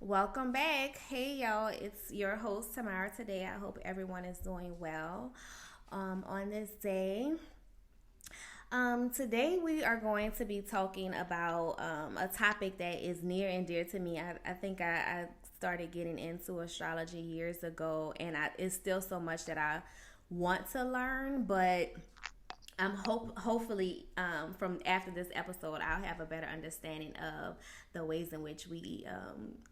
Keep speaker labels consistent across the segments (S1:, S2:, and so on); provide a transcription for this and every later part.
S1: Welcome back. Hey, y'all. It's your host, TemaraToday. I hope everyone is doing well on this day. Today, we are going to be talking about a topic that is near and dear to me. I think I started getting into astrology years ago, and it's still so much that I want to learn, but hopefully from after this episode I'll have a better understanding of the ways in which we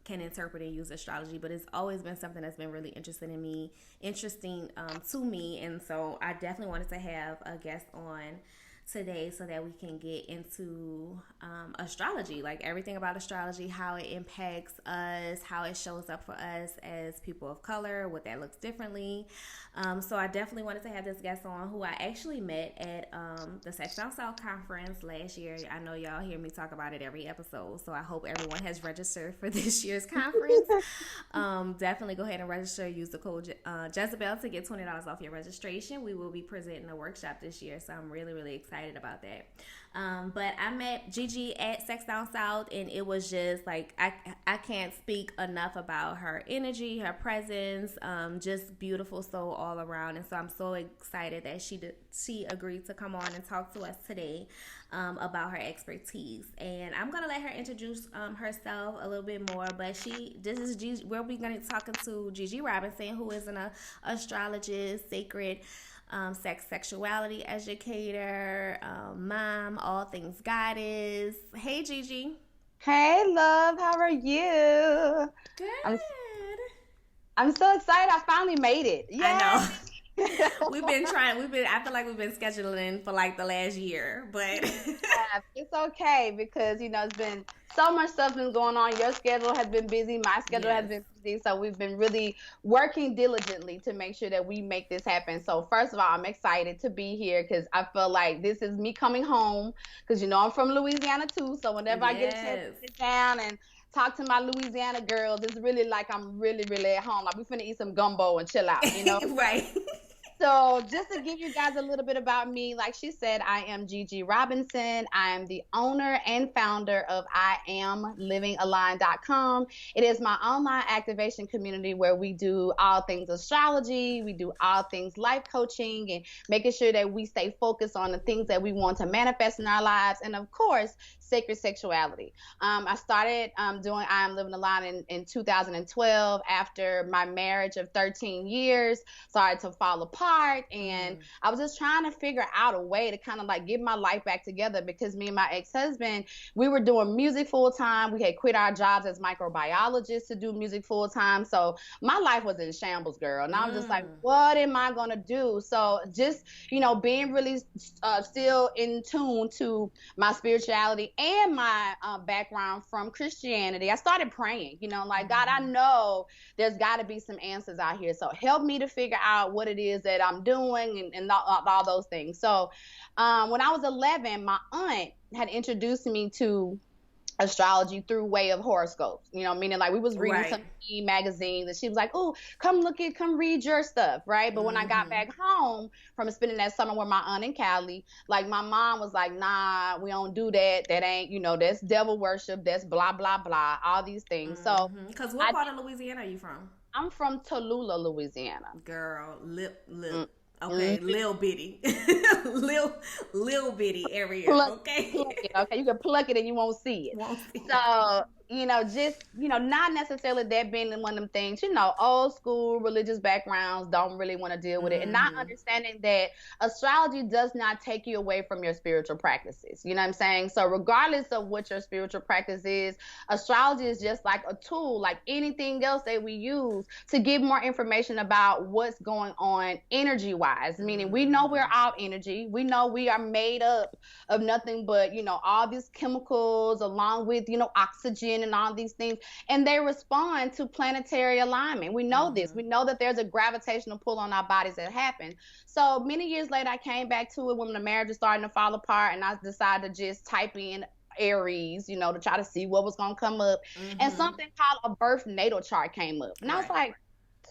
S1: can interpret and use astrology. But it's always been something that's been really interesting to me, and so I definitely wanted to have a guest on today so that we can get into astrology, like everything about astrology, how it impacts us, how it shows up for us as people of color, what that looks differently. So I definitely wanted to have this guest on who I actually met at the Sex Down South conference last year. I know y'all hear me talk about it every episode, so I hope everyone has registered for this year's conference. Definitely go ahead and register. Use the code Jezebel to get $20 off your registration. We will be presenting a workshop this year, so I'm really, really excited about that. But I met Gigi at Sex Down South, and it was just like I can't speak enough about her energy, her presence, just beautiful soul all around. And so I'm so excited that she agreed to come on and talk to us today about her expertise. And I'm gonna let her introduce herself a little bit more. But this is Gigi. We'll be gonna be talking to Gigi Robinson, who is an astrologist, sacred sexuality educator, mom, all things goddess. Hey, Gigi.
S2: Hey, love, how are you?
S1: Good.
S2: I'm so excited. I finally made it. Yay!
S1: I know. I feel like we've been scheduling for like the last year, but
S2: It's okay because it's been so much stuff been going on. Your schedule has been busy, my schedule has been busy, so we've been really working diligently to make sure that we make this happen. So first of all, I'm excited to be here because I feel like this is me coming home because I'm from Louisiana too, so whenever I get a chance to sit down and talk to my Louisiana girls, it's really like I'm really, really at home. Like we finna eat some gumbo and chill out,
S1: Right.
S2: So just to give you guys a little bit about me, like she said, I am Gigi Robinson. I am the owner and founder of IamLivingAlign.com. It is my online activation community where we do all things astrology, we do all things life coaching, and making sure that we stay focused on the things that we want to manifest in our lives, and of course, sacred sexuality. I started doing I Am Living Align in 2012 after my marriage of 13 years started to fall apart, and I was just trying to figure out a way to kind of like get my life back together because me and my ex-husband, we were doing music full time. We had quit our jobs as microbiologists to do music full time. So my life was in shambles, girl. And I was just like, what am I going to do? So just, being really still in tune to my spirituality and my background from Christianity, I started praying, like, God, I know there's got to be some answers out here. So help me to figure out what it is that I'm doing and all those things. So when I was 11, my aunt had introduced me to astrology through way of horoscopes, meaning like we was reading some magazines and she was like, oh, come read your stuff, right? But when I got back home from spending that summer with my aunt in Cali, like my mom was like, nah, we don't do that. That ain't, that's devil worship. That's blah, blah, blah, all these things. So
S1: because what part of Louisiana are you from?
S2: I'm from Tallulah, Louisiana.
S1: Girl, okay, little bitty, little bitty area. Okay,
S2: you can pluck it and you won't see it. So just not necessarily that being one of them things. Old school religious backgrounds don't really want to deal with it, and not understanding that astrology does not take you away from your spiritual practices. You know what I'm saying? So regardless of what your spiritual practice is, astrology is just like a tool, like anything else that we use to give more information about what's going on energy-wise. Meaning, we know we're all energy. We know we are made up of nothing but all these chemicals, along with oxygen and all these things, and they respond to planetary alignment. We know this. We know that there's a gravitational pull on our bodies that happen. So many years later, I came back to it when the marriage was starting to fall apart, and I decided to just type in Aries, to try to see what was going to come up. And something called a birth natal chart came up. And I was like,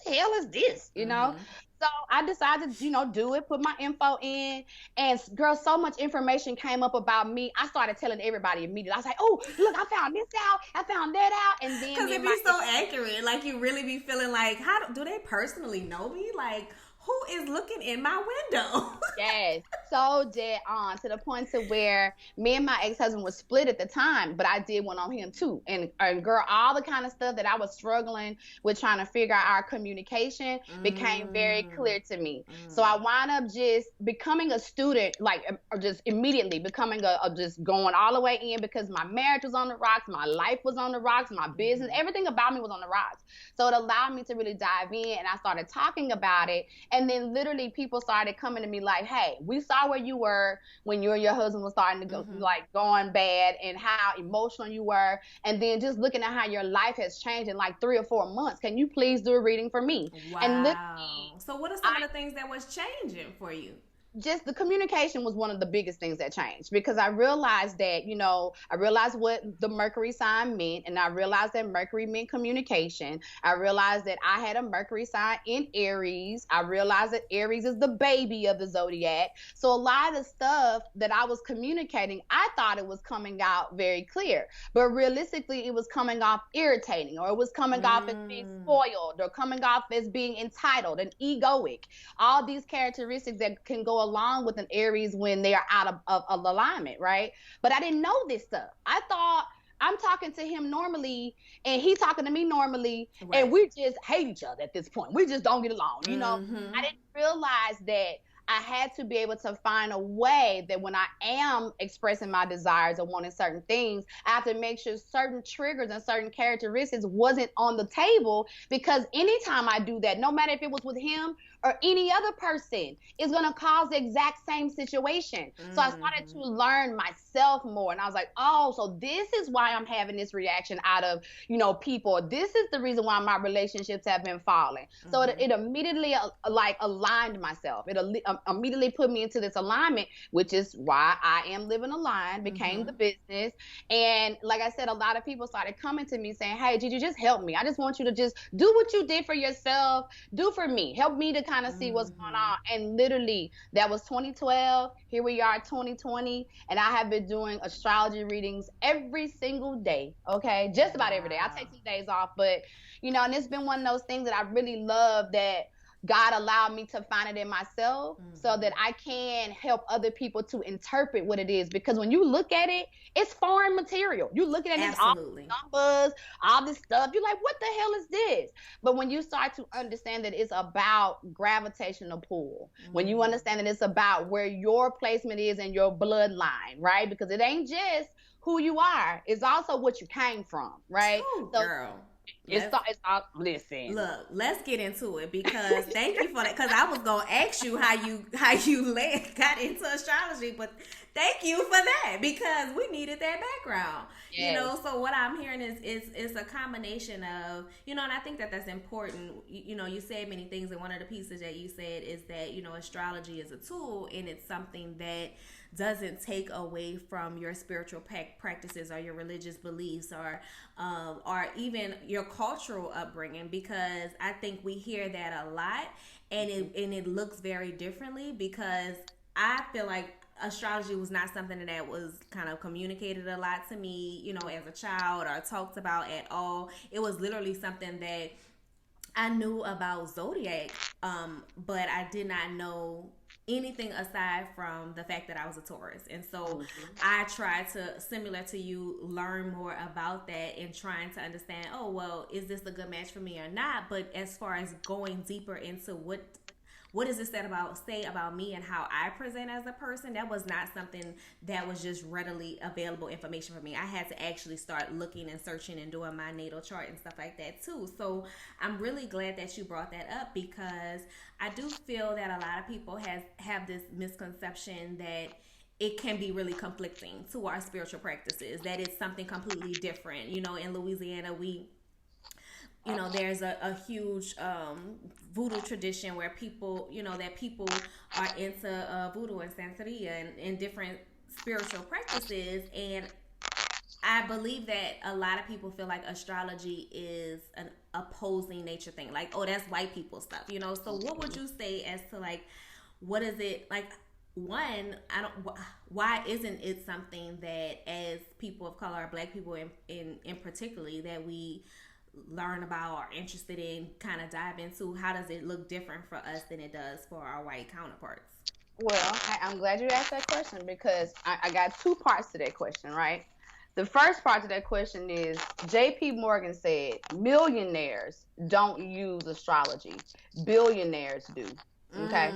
S2: the hell is this? So I decided to, do it, put my info in, and girl, so much information came up about me. I started telling everybody immediately. I was like, oh, look, I found this out. I found that out. And then
S1: because it be so accurate. Like, you really be feeling like, how do they personally know me? Like, who is looking in my window?
S2: Yes, so dead on, to the point to where me and my ex-husband was split at the time, but I did one on him too. And girl, all the kind of stuff that I was struggling with trying to figure out our communication became very clear to me. So I wound up just becoming a student, like, or just immediately becoming just going all the way in, because my marriage was on the rocks, my life was on the rocks, my business, everything about me was on the rocks. So it allowed me to really dive in, and I started talking about it. And then literally people started coming to me like, hey, we saw where you were when you and your husband was starting to go, like, going bad, and how emotional you were. And then just looking at how your life has changed in like 3 or 4 months. Can you please do a reading for me?
S1: Wow.
S2: And
S1: so what are some of the things that was changing for you?
S2: Just the communication was one of the biggest things that changed, because I realized that, I realized what the Mercury sign meant, and I realized that Mercury meant communication. I realized that I had a Mercury sign in Aries. I realized that Aries is the baby of the Zodiac. So a lot of the stuff that I was communicating, I thought it was coming out very clear, but realistically it was coming off irritating, or it was coming off as being spoiled, or coming off as being entitled and egoic. All these characteristics that can go along with an Aries when they are out of alignment, right? But I didn't know this stuff. I thought I'm talking to him normally and he talking to me normally, right, and we just hate each other at this point. We just don't get along, I didn't realize that I had to be able to find a way that when I am expressing my desires or wanting certain things, I have to make sure certain triggers and certain characteristics wasn't on the table, because anytime I do that, no matter if it was with him or any other person, is going to cause the exact same situation. So I started to learn myself more, and I was like, oh, so this is why I'm having this reaction out of, people. This is the reason why my relationships have been falling. So it immediately aligned myself. It immediately put me into this alignment, which is why I am living aligned, became the business. And like I said, a lot of people started coming to me saying, hey, Gigi, just help me. I just want you to just do what you did for yourself. Do for me. Help me to kind of see what's going on. And literally, that was 2012. Here we are, 2020. And I have been doing astrology readings every single day. Okay. Just about every day. I take some days off, but, and it's been one of those things that I really love, that God allowed me to find it in myself so that I can help other people to interpret what it is. Because when you look at it, it's foreign material. You're looking at this, all these numbers, all this stuff. You're like, what the hell is this? But when you start to understand that it's about gravitational pull, when you understand that it's about where your placement is in your bloodline, right? Because it ain't just who you are. It's also what you came from, right?
S1: Ooh, girl.
S2: It's all, listen.
S1: Look, let's get into it, because thank you for that. Because I was gonna ask you how you got into astrology, but thank you for that, because we needed that background. Yes. So what I'm hearing is a combination of, and I think that that's important. You said many things, and one of the pieces that you said is that astrology is a tool, and it's something that doesn't take away from your spiritual practices or your religious beliefs or even your cultural upbringing, because I think we hear that a lot, and it looks very differently, because I feel like astrology was not something that was kind of communicated a lot to me, as a child, or talked about at all. It was literally something that I knew about Zodiac, but I did not know anything aside from the fact that I was a Taurus. And so I tried to, similar to you, learn more about that and trying to understand, oh, well, is this a good match for me or not? But as far as going deeper into what does this say about me and how I present as a person, that was not something that was just readily available information for me. I had to actually start looking and searching and doing my natal chart and stuff like that too. So I'm really glad that you brought that up, because I do feel that a lot of people have this misconception that it can be really conflicting to our spiritual practices, that it's something completely different. In Louisiana, there's a huge voodoo tradition where people are into voodoo and Santeria and different spiritual practices. And I believe that a lot of people feel like astrology is an opposing nature thing. Like, oh, that's white people stuff, you know? So what would you say as to like, what is it like? One, I don't. Why isn't it something that, as people of color, or Black people in particularly, that we learn about or interested in, kind of dive into? How does it look different for us than it does for our white counterparts?
S2: Well, I'm glad you asked that question because I got two parts to that question, right? The first part to that question is J.P. Morgan said millionaires don't use astrology, billionaires do. Okay.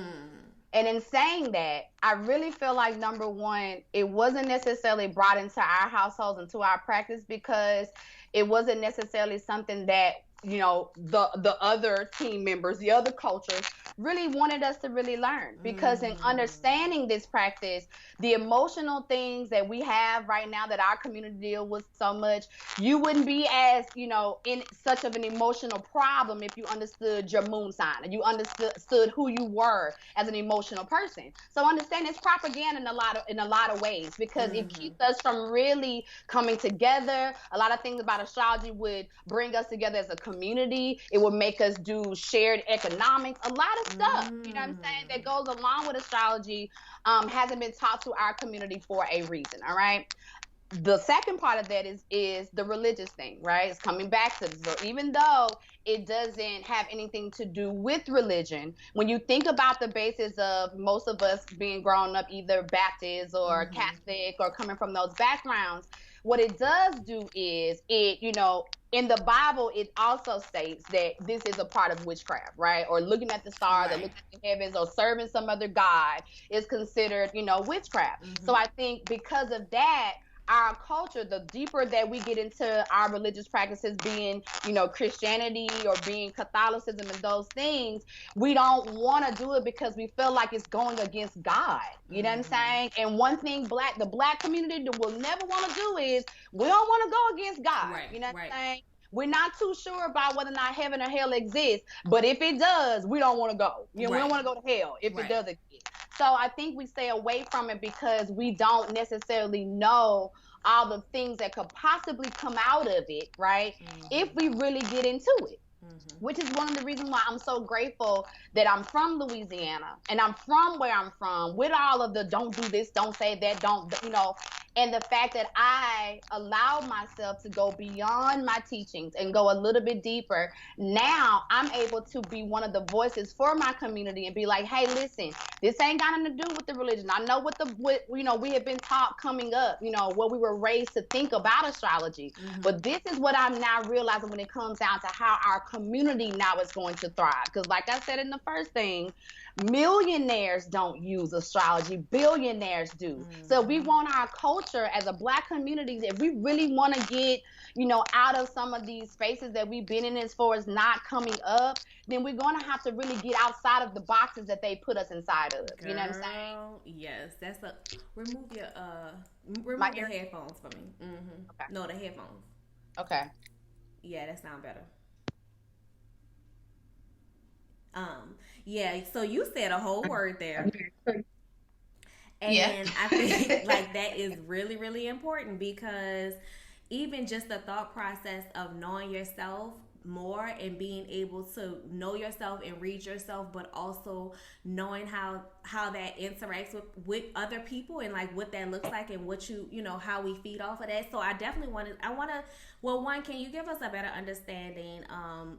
S2: And in saying that, I really feel like, number one, it wasn't necessarily brought into our households, into our practice, because it wasn't necessarily something that, you know, the other team members, the other cultures really wanted us to really learn. Because in understanding this practice, the emotional things that we have right now that our community deal with so much, you wouldn't be as, you know, in such of an emotional problem if you understood your moon sign and you understood who you were as an emotional person. So understand it's propaganda in a lot of ways, because it keeps us from really coming together. A lot of things about astrology would bring us together as a community. It would make us do shared economics, a lot of stuff, you know what I'm saying, that goes along with astrology, hasn't been taught to our community for a reason. All right. The second part of that is the religious thing, right? It's coming back to this. So even though it doesn't have anything to do with religion, when you think about the basis of most of us being grown up either Baptist or Catholic or coming from those backgrounds, what it does do is it, you know, in the Bible, it also states that this is a part of witchcraft, right? Or looking at the stars, or looking at the heavens, or serving some other god is considered, you know, witchcraft. So I think because of that, our culture, the deeper that we get into our religious practices, being, you know, Christianity or being Catholicism and those things, we don't want to do it because we feel like it's going against God. You know what I'm saying? And one thing the black community will never want to do is we don't want to go against God. Right, you know what I'm saying? We're not too sure about whether or not heaven or hell exists, but if it does, we don't want to go. You know, we don't want to go to hell if it does exist. So I think we stay away from it because we don't necessarily know all the things that could possibly come out of it, right? If we really get into it. Which is one of the reasons why I'm so grateful that I'm from Louisiana and I'm from where I'm from, with all of the don't do this, don't say that, don't, you know, and the fact that I allowed myself to go beyond my teachings and go a little bit deeper. Now I'm able to be one of the voices for my community and be like, hey, listen, this ain't got nothing to do with the religion. I know what you know, we have been taught coming up, you know, what we were raised to think about astrology. But this is what I'm now realizing when it comes down to how our community now is going to thrive. Because like I said in the first thing, millionaires don't use astrology, billionaires do. So we want our culture as a black community, if we really want to get, you know, out of some of these spaces that we've been in as far as not coming up, then we're going to have to really get outside of the boxes that they put us inside of. Girl, you know what I'm saying?
S1: Yes, that's a remove your headphones for me. Okay. No, the headphones.
S2: Okay.
S1: Yeah, that sounds better. Yeah, so you said a whole word there. And I think like that is really, really important, because even just the thought process of knowing yourself more and being able to know yourself and read yourself, but also knowing how that interacts with other people and like what that looks like and what you know, how we feed off of that. So I definitely want to, well, one, can you give us a better understanding,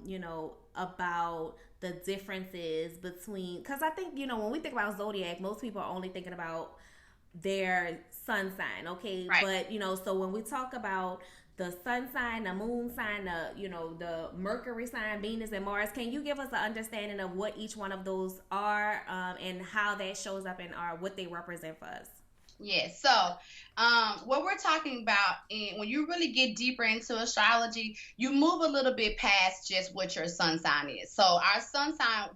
S1: you know, about the differences between, because I think, you know, when we think about Zodiac, most people are only thinking about their sun sign, okay? Right. But, you know, so when we talk about the sun sign, the moon sign, the, you know, the Mercury sign, Venus and Mars, can you give us an understanding of what each one of those are, and how that shows up in what they represent for us?
S2: Yes. So what we're talking about, when you really get deeper into astrology, you move a little bit past just what your sun sign is. So our sun sign,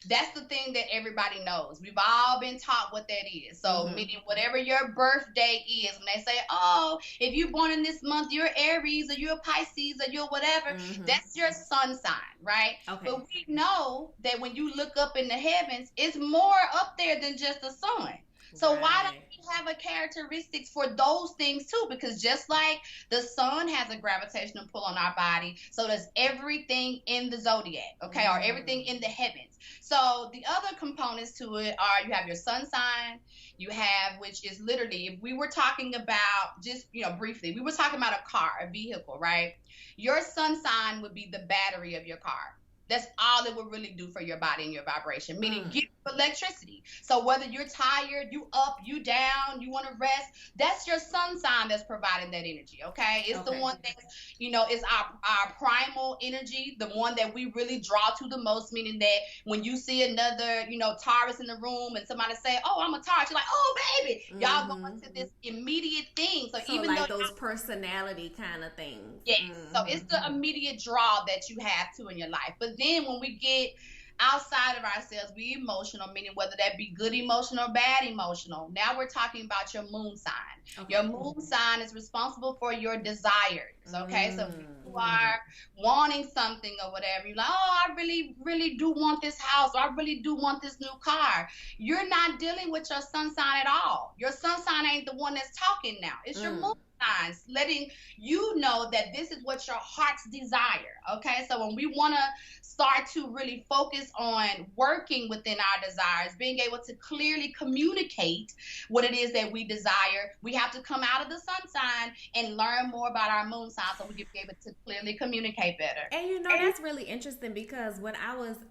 S2: that's the thing that everybody knows. We've all been taught what that is. So meaning whatever your birthday is, when they say, oh, if you're born in this month, you're Aries or you're Pisces or you're whatever, that's your sun sign, right? Okay. But we know that when you look up in the heavens, it's more up there than just the sun. So why don't
S1: Right.
S2: we have a characteristics for those things too? Because just like the sun has a gravitational pull on our body, so does everything in the zodiac, okay, or everything in the heavens. So the other components to it are, you have your sun sign, you have, which is literally, if we were talking about, just briefly, we were talking about a car, a vehicle, right? Your sun sign would be the battery of your car. That's all it would really do for your body and your vibration, meaning give you electricity. So whether you're tired, you up, you down, you want to rest, that's your sun sign that's providing that energy, okay? It's the one that's, is our primal energy, the one that we really draw to the most, meaning that when you see another, Taurus in the room and somebody say, oh, I'm a Taurus, you're like, oh, baby, y'all go into this immediate thing. So even
S1: like
S2: though
S1: those personality kind of things.
S2: yes. So it's the immediate draw that you have to in your life. But then when we get outside of ourselves, we emotional, meaning whether that be good emotional or bad emotional. Now we're talking about your moon sign. Okay. Your moon sign is responsible for your desires. Okay. So if you are wanting something or whatever, you're like, oh, I really, really do want this house, or I really do want this new car. You're not dealing with your sun sign at all. Your sun sign ain't the one that's talking now. It's your moon signs, letting you know that this is what your heart's desire. Okay, so when we want to start to really focus on working within our desires, being able to clearly communicate what it is that we desire, we have to come out of the sun sign and learn more about our moon sign so we can be able to clearly communicate better.
S1: And that's really interesting, because when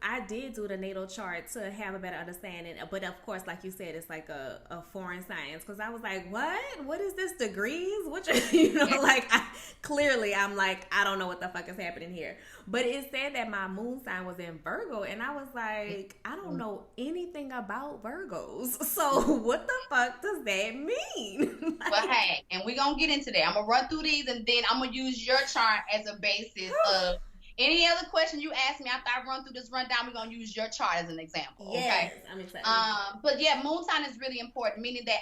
S1: I did do the natal chart to have a better understanding, but of course, like you said, it's like a foreign science, because I was like, what is this, degrees? What like, I'm like, I don't know what the fuck is happening here. But it said that my moon sign was in Virgo, and I was like, I don't know anything about Virgos. So what the fuck does that mean?
S2: Well, hey, and we're going to get into that. I'm going to run through these, and then I'm going to use your chart as a basis of any other question you ask me after I run through this rundown. We're going to use your chart as an example.
S1: Yes,
S2: okay?
S1: I'm excited.
S2: But yeah, moon sign is really important, meaning that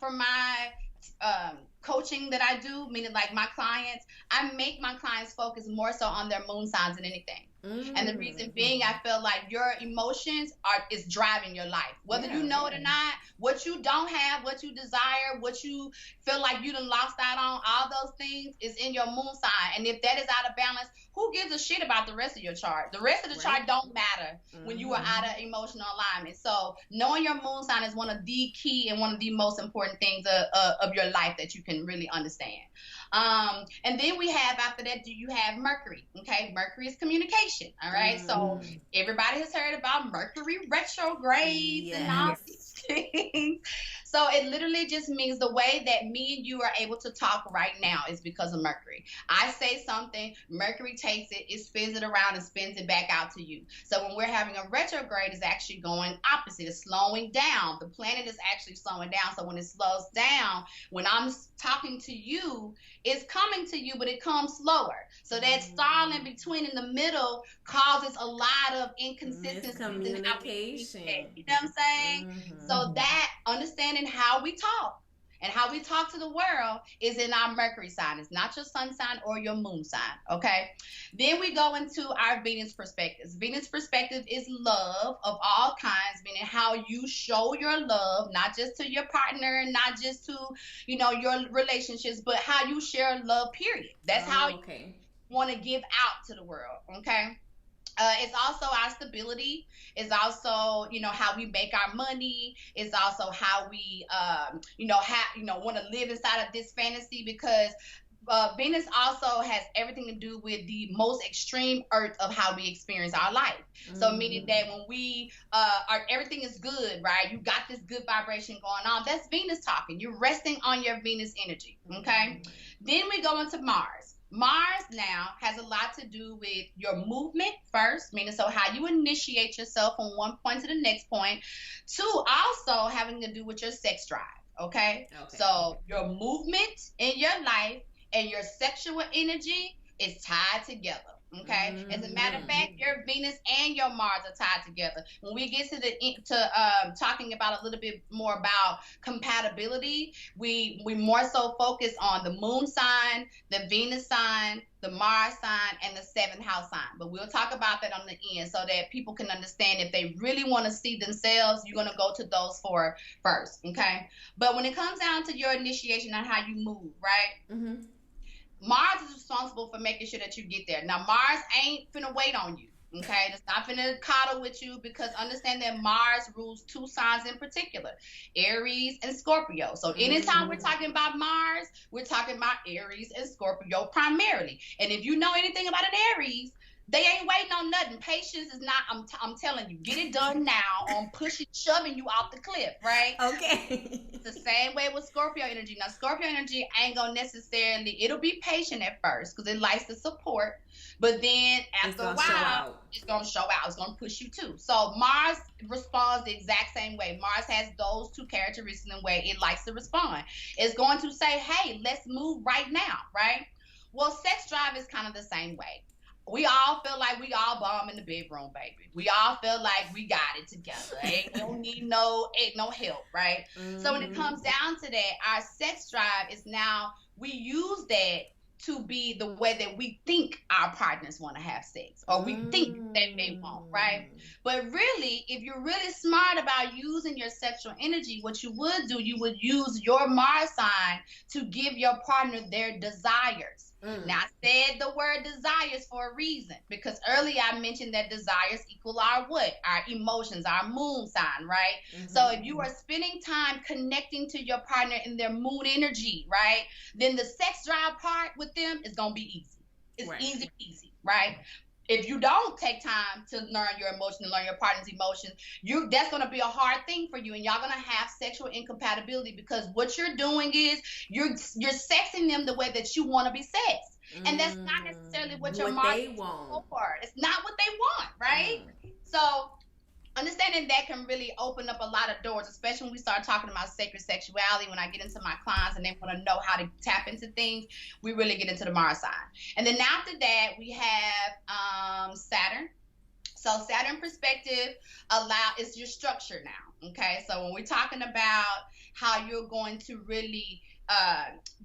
S2: for my coaching that I do, meaning like my clients, I make my clients focus more so on their moon signs than anything. And the reason being, I feel like your emotions is driving your life, whether you know it or not. What you don't have, what you desire, what you feel like you done lost out on, all those things is in your moon sign. And if that is out of balance, who gives a shit about the rest of your chart? The rest of the chart don't matter when you are out of emotional alignment. So knowing your moon sign is one of the key and one of the most important things of your life that you can really understand. And then we have, after that, you have Mercury. Okay, Mercury is communication. All right, so everybody has heard about Mercury retrogrades and all these things. So it literally just means the way that me and you are able to talk right now is because of Mercury. I say something, Mercury takes it, it spins it around and spins it back out to you. So when we're having a retrograde, it's actually going opposite. It's slowing down. The planet is actually slowing down. So when it slows down, when I'm talking to you, it's coming to you, but it comes slower. So that stalling between in the middle causes a lot of inconsistency in how we communicate. You know what I'm saying? So that understanding how we talk and how we talk to the world is in our Mercury sign. It's not your sun sign or your moon sign, okay? Then we go into our Venus perspectives. Venus perspective is love of all kinds, meaning how you show your love, not just to your partner, not just to, your relationships, but how you share love, period. That's how you want to give out to the world, okay? It's also our stability. It's also, how we make our money. It's also how we, want to live inside of this fantasy, because Venus also has everything to do with the most extreme earth of how we experience our life. So meaning that when we everything is good, right? You got this good vibration going on. That's Venus talking. You're resting on your Venus energy, okay? Then we go into Mars. Mars now has a lot to do with your movement first, meaning so how you initiate yourself from one point to the next point. Two, also having to do with your sex drive, okay? So your movement in your life and your sexual energy is tied together. Okay. As a matter of fact, your Venus and your Mars are tied together. When we get to talking about a little bit more about compatibility, we more so focus on the moon sign, the Venus sign, the Mars sign, and the seventh house sign. But we'll talk about that on the end so that people can understand if they really want to see themselves, you're going to go to those four first. Okay. But when it comes down to your initiation and how you move, right? Mars is responsible for making sure that you get there. Now, Mars ain't finna wait on you, okay? It's not finna coddle with you, because understand that Mars rules two signs in particular, Aries and Scorpio. So anytime we're talking about Mars, we're talking about Aries and Scorpio primarily. And if you know anything about an Aries, they ain't waiting on nothing. Patience is not, I'm telling you, get it done now on pushing, shoving you off the cliff, right?
S1: Okay.
S2: It's the same way with Scorpio energy. Now, Scorpio energy ain't going to necessarily, it'll be patient at first because it likes to support. But then after a while, it's going to show out. It's going to push you too. So Mars responds the exact same way. Mars has those two characteristics in the way it likes to respond. It's going to say, hey, let's move right now, right? Well, sex drive is kind of the same way. We all feel like we all bomb in the bedroom, baby. We all feel like we got it together. We don't need no help, right? So when it comes down to that, our sex drive is now, we use that to be the way that we think our partners want to have sex, or we think that they want, right? But really, if you're really smart about using your sexual energy, what you would do, you would use your Mars sign to give your partner their desires. Now, I said the word desires for a reason, because earlier I mentioned that desires equal our what? Our emotions, our moon sign, right? So if you are spending time connecting to your partner in their moon energy, right, then the sex drive part with them is going to be easy. It's easy, right? If you don't take time to learn your emotion and learn your partner's emotions, that's going to be a hard thing for you, and y'all going to have sexual incompatibility, because what you're doing is you're sexing them the way that you want to be sexed, and that's not necessarily what your Mars want. It's not what they want, right? So understanding that can really open up a lot of doors, especially when we start talking about sacred sexuality. When I get into my clients and they want to know how to tap into things, we really get into the Mars sign. And then after that, we have Saturn. So Saturn perspective is your structure now, okay? So when we're talking about how you're going to really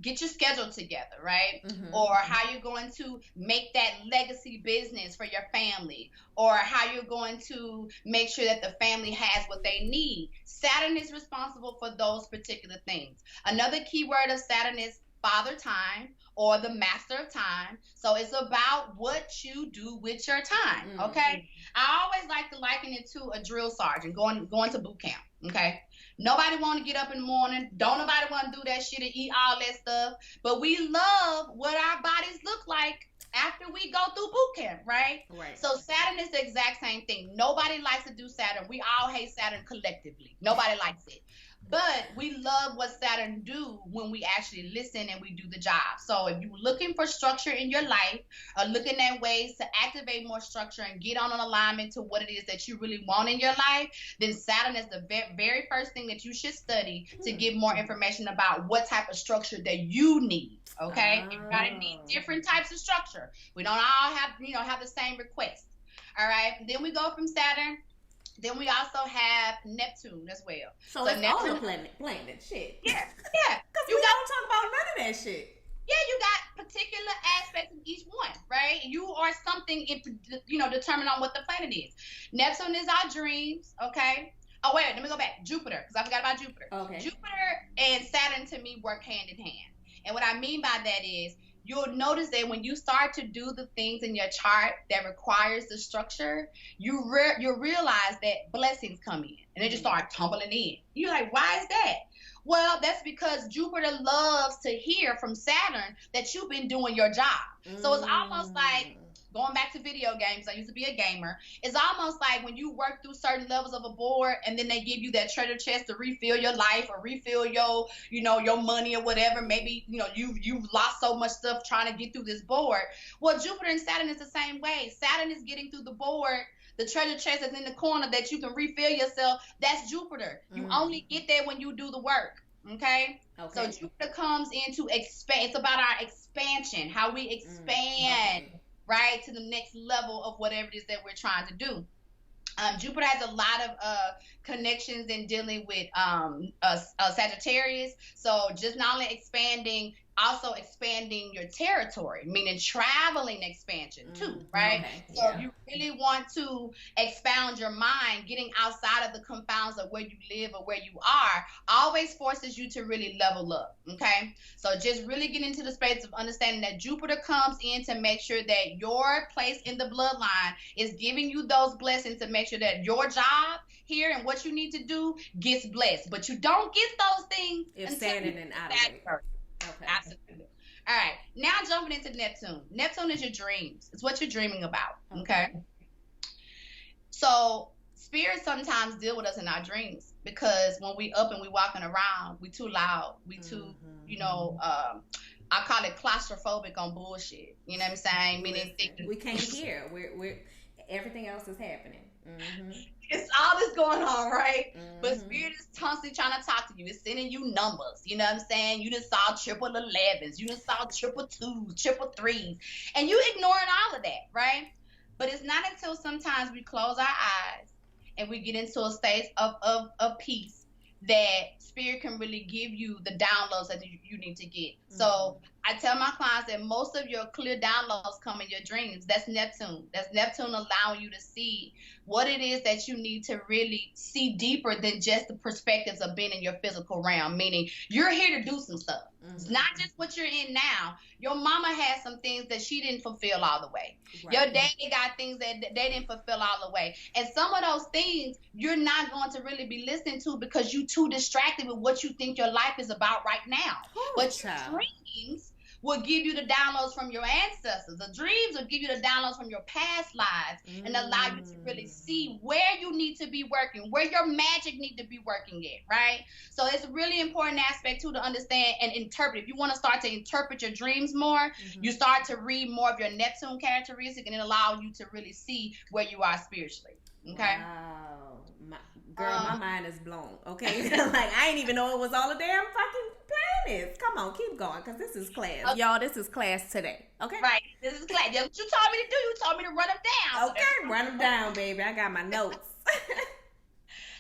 S2: get your schedule together, right? Or how you're going to make that legacy business for your family, or how you're going to make sure that the family has what they need. Saturn is responsible for those particular things. Another key word of Saturn is father time, or the master of time. So it's about what you do with your time, okay? I always like to liken it to a drill sergeant going to boot camp, okay? Nobody want to get up in the morning. Don't nobody want to do that shit and eat all that stuff. But we love what our bodies look like after we go through boot camp, right? So Saturn is the exact same thing. Nobody likes to do Saturn. We all hate Saturn collectively. Nobody likes it. But we love what Saturn do when we actually listen and we do the job. So if you're looking for structure in your life, or looking at ways to activate more structure and get on an alignment to what it is that you really want in your life, then Saturn is the very first thing that you should study to get more information about what type of structure that you need. Okay, everybody needs different types of structure. We don't all have the same request. All right, then we go from Saturn. Then we also have Neptune as well.
S1: So it's Neptune, all the planet shit.
S2: Yeah.
S1: Because you don't talk about none of that shit.
S2: Yeah, you got particular aspects of each one, right? You are something, determined on what the planet is. Neptune is our dreams, okay? Oh, wait, let me go back. Jupiter, because I forgot about Jupiter.
S1: Okay.
S2: Jupiter and Saturn, to me, work hand in hand. And what I mean by that is, you'll notice that when you start to do the things in your chart that requires the structure, you realize that blessings come in and they just start tumbling in. You're like, why is that? Well, that's because Jupiter loves to hear from Saturn that you've been doing your job. So it's almost like, going back to video games, I used to be a gamer. It's almost like when you work through certain levels of a board and then they give you that treasure chest to refill your life or refill your, your money or whatever. Maybe, you've lost so much stuff trying to get through this board. Well, Jupiter and Saturn is the same way. Saturn is getting through the board. The treasure chest that's in the corner that you can refill yourself, that's Jupiter. You only get there when you do the work. Okay? So Jupiter comes in to expand. It's about our expansion, how we expand right, to the next level of whatever it is that we're trying to do. Jupiter has a lot of connections in dealing with Sagittarius. So just not only expanding, also expanding your territory, meaning traveling expansion too, right?
S1: Okay,
S2: so if you really want to expound your mind, getting outside of the confounds of where you live or where you are always forces you to really level up, okay? So just really get into the space of understanding that Jupiter comes in to make sure that your place in the bloodline is giving you those blessings to make sure that your job here and what you need to do gets blessed. But you don't get those things
S1: if standing and out of it.
S2: Okay. Absolutely. All right. Now jumping into Neptune. Neptune is your dreams. It's what you're dreaming about. Okay. So spirits sometimes deal with us in our dreams because when we up and we walking around, we too loud. We too, I call it claustrophobic on bullshit. You know what I'm saying? Meaning
S1: we can't hear. We're everything else is happening.
S2: It's all this going on, right? But spirit is constantly trying to talk to you. It's sending you numbers. You know what I'm saying? You just saw triple 11s. You just saw triple 2s, triple 3s. And you ignoring all of that, right? But it's not until sometimes we close our eyes and we get into a state of peace that spirit can really give you the downloads that you need to get. So I tell my clients that most of your clear downloads come in your dreams. That's Neptune. That's Neptune allowing you to see what it is that you need to really see deeper than just the perspectives of being in your physical realm, meaning you're here to do some stuff. It's not just what you're in now. Your mama had some things that she didn't fulfill all the way. Right. Your daddy got things that they didn't fulfill all the way. And some of those things you're not going to really be listening to because you're too distracted with what you think your life is about right now. But your dreams will give you the downloads from your ancestors. The dreams will give you the downloads from your past lives and allow you to really see where you need to be working, where your magic need to be working at, right? So it's a really important aspect too to understand and interpret. If you want to start to interpret your dreams more, you start to read more of your Neptune characteristic and it allows you to really see where you are spiritually. Okay.
S1: Wow. My mind is blown. Okay. Like I ain't even know it was all a damn fucking planets. Come on, keep going, because this is class. Okay. Y'all, this is class today. Okay?
S2: Right. This is class. That's what you told me to do. You told me to run them down.
S1: Okay, so run them down, baby. I got my notes.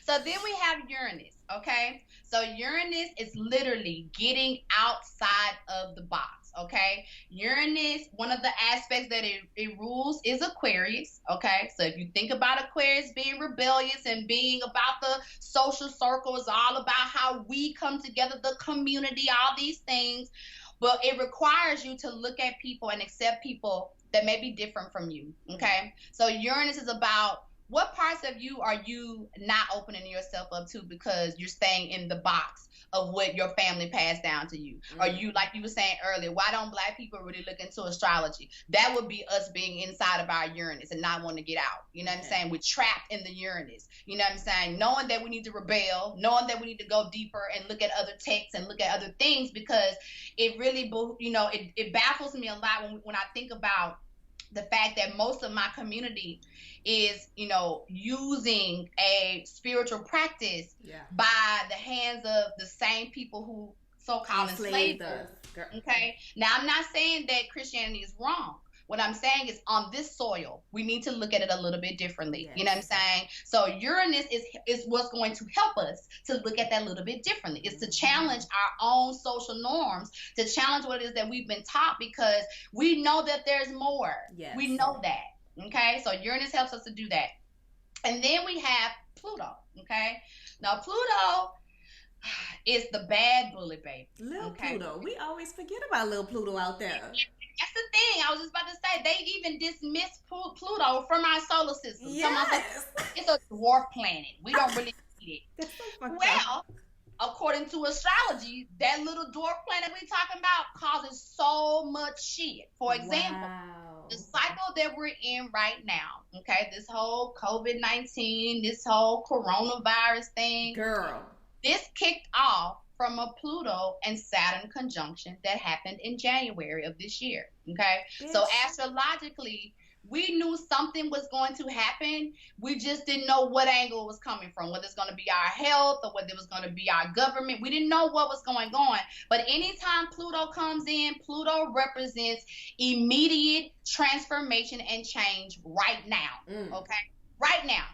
S2: So then we have Uranus, okay? So Uranus is literally getting outside of the box, okay? Uranus, one of the aspects that it rules is Aquarius, okay? So if you think about Aquarius being rebellious and being about the social circle, it's all about how we come together, the community, all these things. But it requires you to look at people and accept people that may be different from you, okay? So Uranus is about what parts of you are you not opening yourself up to because you're staying in the box of what your family passed down to you? Or you, like you were saying earlier, why don't Black people really look into astrology? That would be us being inside of our Uranus and not wanting to get out. You know what I'm saying? We're trapped in the Uranus. You know what I'm saying? Knowing that we need to rebel, knowing that we need to go deeper and look at other texts and look at other things, because it really, it baffles me a lot when I think about the fact that most of my community is, using a spiritual practice by the hands of the same people who so-called enslaved us. Okay. Now, I'm not saying that Christianity is wrong. What I'm saying is on this soil, we need to look at it a little bit differently. Yes. You know what I'm saying? So Uranus is what's going to help us to look at that a little bit differently. It's to challenge our own social norms, to challenge what it is that we've been taught, because we know that there's more. Yes. We know that. Okay? So Uranus helps us to do that. And then we have Pluto. Okay? Now, Pluto is the bad bully, baby.
S1: Little Pluto. We always forget about little Pluto out there.
S2: That's the thing. I was just about to say, they even dismissed Pluto from our solar system.
S1: Yes.
S2: It's a dwarf planet. We don't really need it. Well, according to astrology, that little dwarf planet we talking about causes so much shit. For example, the cycle that we're in right now, okay, this whole COVID-19, this whole coronavirus thing.
S1: Girl.
S2: This kicked off from a Pluto and Saturn conjunction that happened in January of this year, okay? Bitch. So astrologically, We knew something was going to happen. We just didn't know what angle it was coming from, whether it's going to be our health or whether it was going to be our government. We didn't know what was going on. But anytime Pluto comes in, Pluto represents immediate transformation and change right now. Okay? Right now.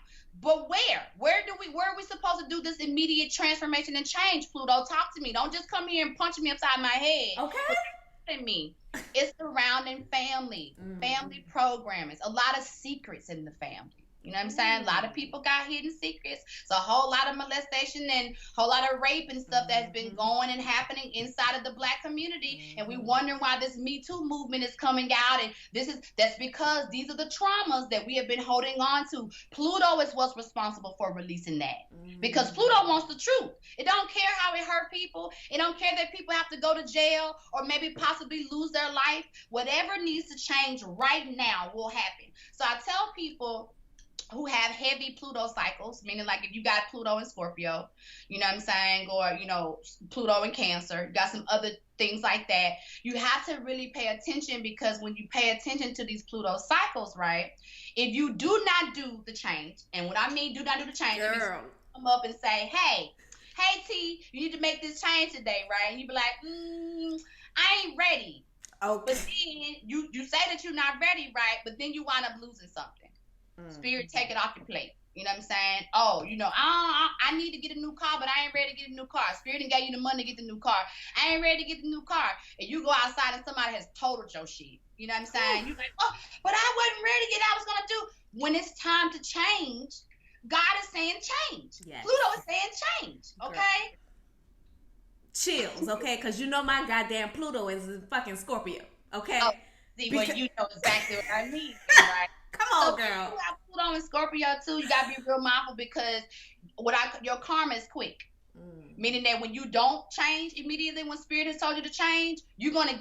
S2: But where are we supposed to do this immediate transformation and change? Pluto, talk to me. Don't just come here and punch me upside my head.
S1: Okay.
S2: Me. It's surrounding family, family programming. A lot of secrets in the family. You know what I'm saying? A lot of people got hidden secrets. So a whole lot of molestation and a whole lot of rape and stuff that's been going and happening inside of the Black community. And we wondering why this Me Too movement is coming out. And that's because these are the traumas that we have been holding on to. Pluto is what's responsible for releasing that. Because Pluto wants the truth. It don't care how it hurt people. It don't care that people have to go to jail or maybe possibly lose their life. Whatever needs to change right now will happen. So I tell people who have heavy Pluto cycles, meaning like if you got Pluto in Scorpio, you know what I'm saying, or, you know, Pluto in Cancer, you got some other things like that, you have to really pay attention, because when you pay attention to these Pluto cycles, right, if you do not do the change, and when I mean do not do the change, it means come up and say, hey T, you need to make this change today, right? And you be like, I ain't ready. Okay. But then you say that you're not ready, right? But then you wind up losing something. Spirit, take it off your plate. You know what I'm saying? Oh, you know, I need to get a new car, but I ain't ready to get a new car. Spirit didn't get you the money to get the new car. I ain't ready to get the new car. And you go outside and somebody has totaled your shit. You know what I'm saying? You're like, oh, but I wasn't ready to get I was going to do. When it's time to change, God is saying change. Yes. Pluto is saying change. Okay?
S1: Chills, okay? Because you know my goddamn Pluto is fucking Scorpio. Okay? Oh,
S2: see, well, you know exactly what I mean, right?
S1: Come on,
S2: so
S1: girl.
S2: You have Pluto and Scorpio too. You gotta be real mindful, because your karma is quick. Meaning that when you don't change immediately, when Spirit has told you to change, you're gonna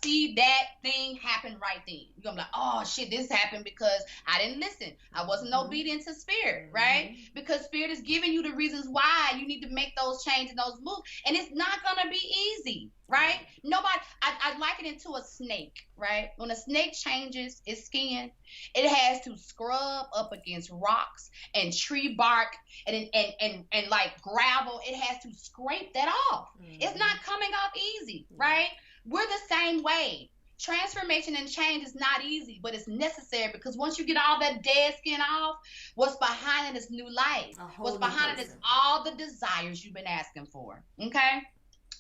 S2: see that thing happen right then. You're gonna be like, oh shit, this happened because I didn't listen. I wasn't obedient to Spirit, right? Because Spirit is giving you the reasons why you need to make those changes and those moves, and it's not gonna be easy, right? Nobody. I liken it to a snake, right? When a snake changes its skin, it has to scrub up against rocks and tree bark and like gravel. It has to scrape that off. It's not coming off easy, right? We're the same way. Transformation and change is not easy, but it's necessary, because once you get all that dead skin off, what's behind it is new life. What's behind it is all the desires you've been asking for. Okay?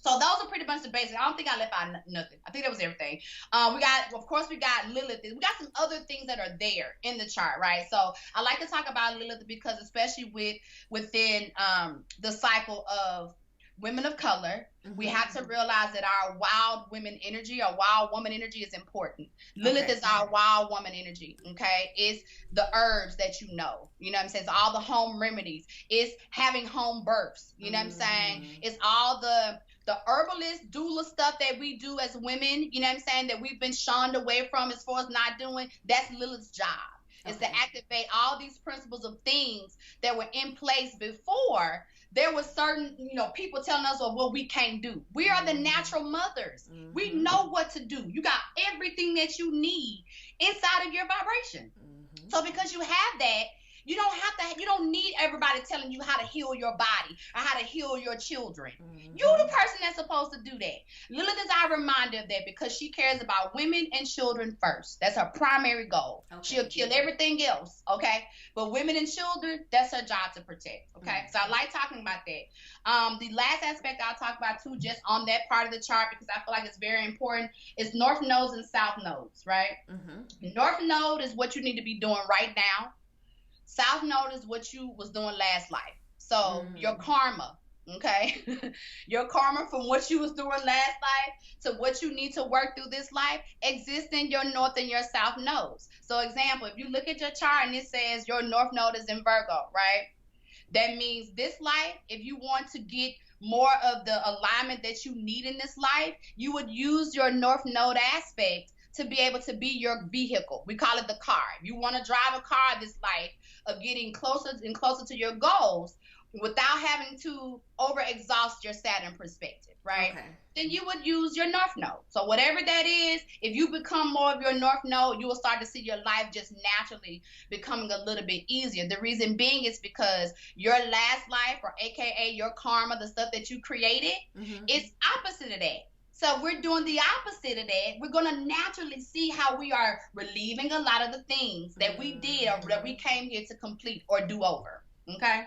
S2: So those are pretty much the basics. I don't think I left out nothing. I think that was everything. We got Lilith. We got some other things that are there in the chart, right? So I like to talk about Lilith because, especially within the cycle of women of color, we have to realize that our wild women energy, or wild woman energy, is important. Lilith is our wild woman energy, okay? It's the herbs that you know what I'm saying? It's all the home remedies. It's having home births, you know what I'm saying? It's all the herbalist, doula stuff that we do as women, you know what I'm saying, that we've been shunned away from as far as not doing. That's Lilith's job. Is to activate all these principles of things that were in place before there was certain, people telling us, well, we can't do. We are the natural mothers. We know what to do. You got everything that you need inside of your vibration. So because you have that, you don't need everybody telling you how to heal your body or how to heal your children. You're the person that's supposed to do that. Lilith is our reminder of that, because she cares about women and children first. That's her primary goal. She'll kill everything else, okay? But women and children, that's her job to protect, okay? So I like talking about that. The last aspect I'll talk about too, just on that part of the chart, because I feel like it's very important, is North Nodes and South Nodes, right? North Node is what you need to be doing right now. South Node is what you was doing last life. So your karma, okay? Your karma from what you was doing last life to what you need to work through this life exists in your North and your South Nodes. So example, if you look at your chart and it says your North Node is in Virgo, right? That means this life, if you want to get more of the alignment that you need in this life, you would use your North Node aspect to be able to be your vehicle. We call it the car. If you want to drive a car this life of getting closer and closer to your goals, without having to over exhaust your Saturn perspective, right?
S1: Okay.
S2: Then you would use your North Node. So whatever that is, if you become more of your North Node, you will start to see your life just naturally becoming a little bit easier. The reason being is because your last life, or AKA your karma, the stuff that you created, is opposite of that. So we're doing the opposite of that. We're going to naturally see how we are relieving a lot of the things that we did or that we came here to complete or do over. Okay?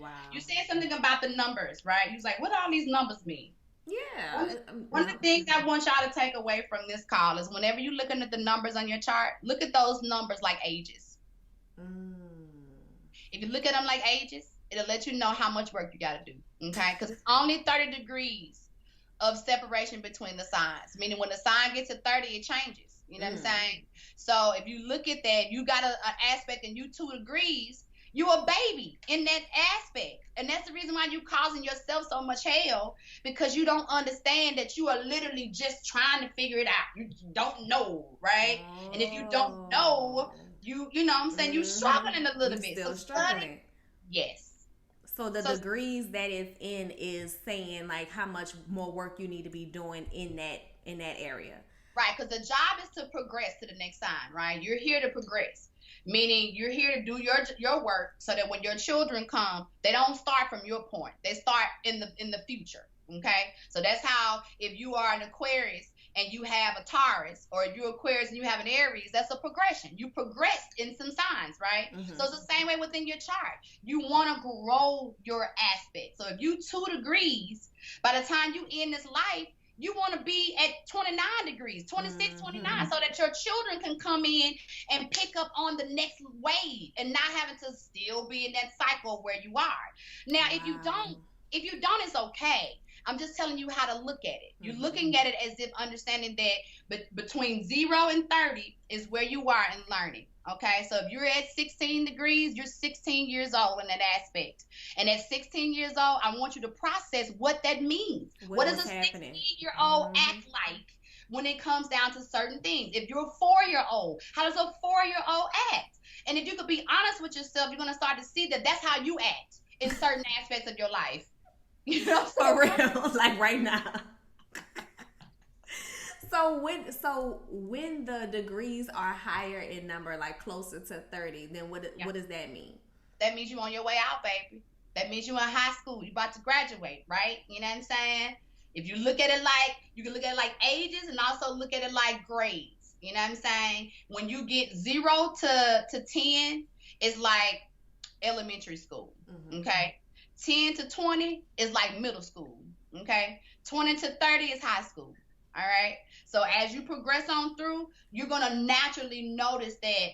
S1: Wow.
S2: You said something about the numbers, right? You was like, what do all these numbers mean?
S1: Yeah.
S2: One of the things I want y'all to take away from this call is whenever you're looking at the numbers on your chart, look at those numbers like ages. If you look at them like ages, it'll let you know how much work you got to do. Okay? Because it's only 30 degrees of separation between the signs, meaning when the sign gets to 30, it changes. You know what I'm saying? So if you look at that, you got an aspect and you 2 degrees, you a baby in that aspect. And that's the reason why you causing yourself so much hell, because you don't understand that you are literally just trying to figure it out. You don't know, right? And if you don't know, you know what I'm saying, you struggling a little bit.
S1: Still struggling.
S2: Yes.
S1: So the degrees that it's in is saying like how much more work you need to be doing in that area.
S2: Right, because the job is to progress to the next sign, right? You're here to progress, meaning you're here to do your work so that when your children come, they don't start from your point. They start in the future, okay? So that's how, if you are an Aquarius and you have a Taurus, or if you're Aquarius and you have an Aries, that's a progression. You progressed in some signs, right? So it's the same way within your chart. You want to grow your aspect. So if you 2 degrees, by the time you end this life, you want to be at 29 degrees, 26, 29, so that your children can come in and pick up on the next wave and not having to still be in that cycle where you are. Now, if you don't, it's okay. I'm just telling you how to look at it. You're looking at it as if understanding that between 0 and 30 is where you are in learning. Okay, so if you're at 16 degrees, you're 16 years old in that aspect. And at 16 years old, I want you to process what that means. What does a 16-year-old act like when it comes down to certain things? If you're a 4-year-old, how does a 4-year-old act? And if you could be honest with yourself, you're going to start to see that that's how you act in certain aspects of your life. You know what I'm saying?
S1: For real, like right now. So when the degrees are higher in number, like closer to 30, then what does that mean?
S2: That means you're on your way out, baby. That means you're in high school. You're about to graduate, right? You know what I'm saying? If you look at it like, you can look at it like ages and also look at it like grades. You know what I'm saying? When you get 0 to 10, it's like elementary school, okay? 10 to 20 is like middle school, okay? 20 to 30 is high school, all right? So as you progress on through, you're going to naturally notice that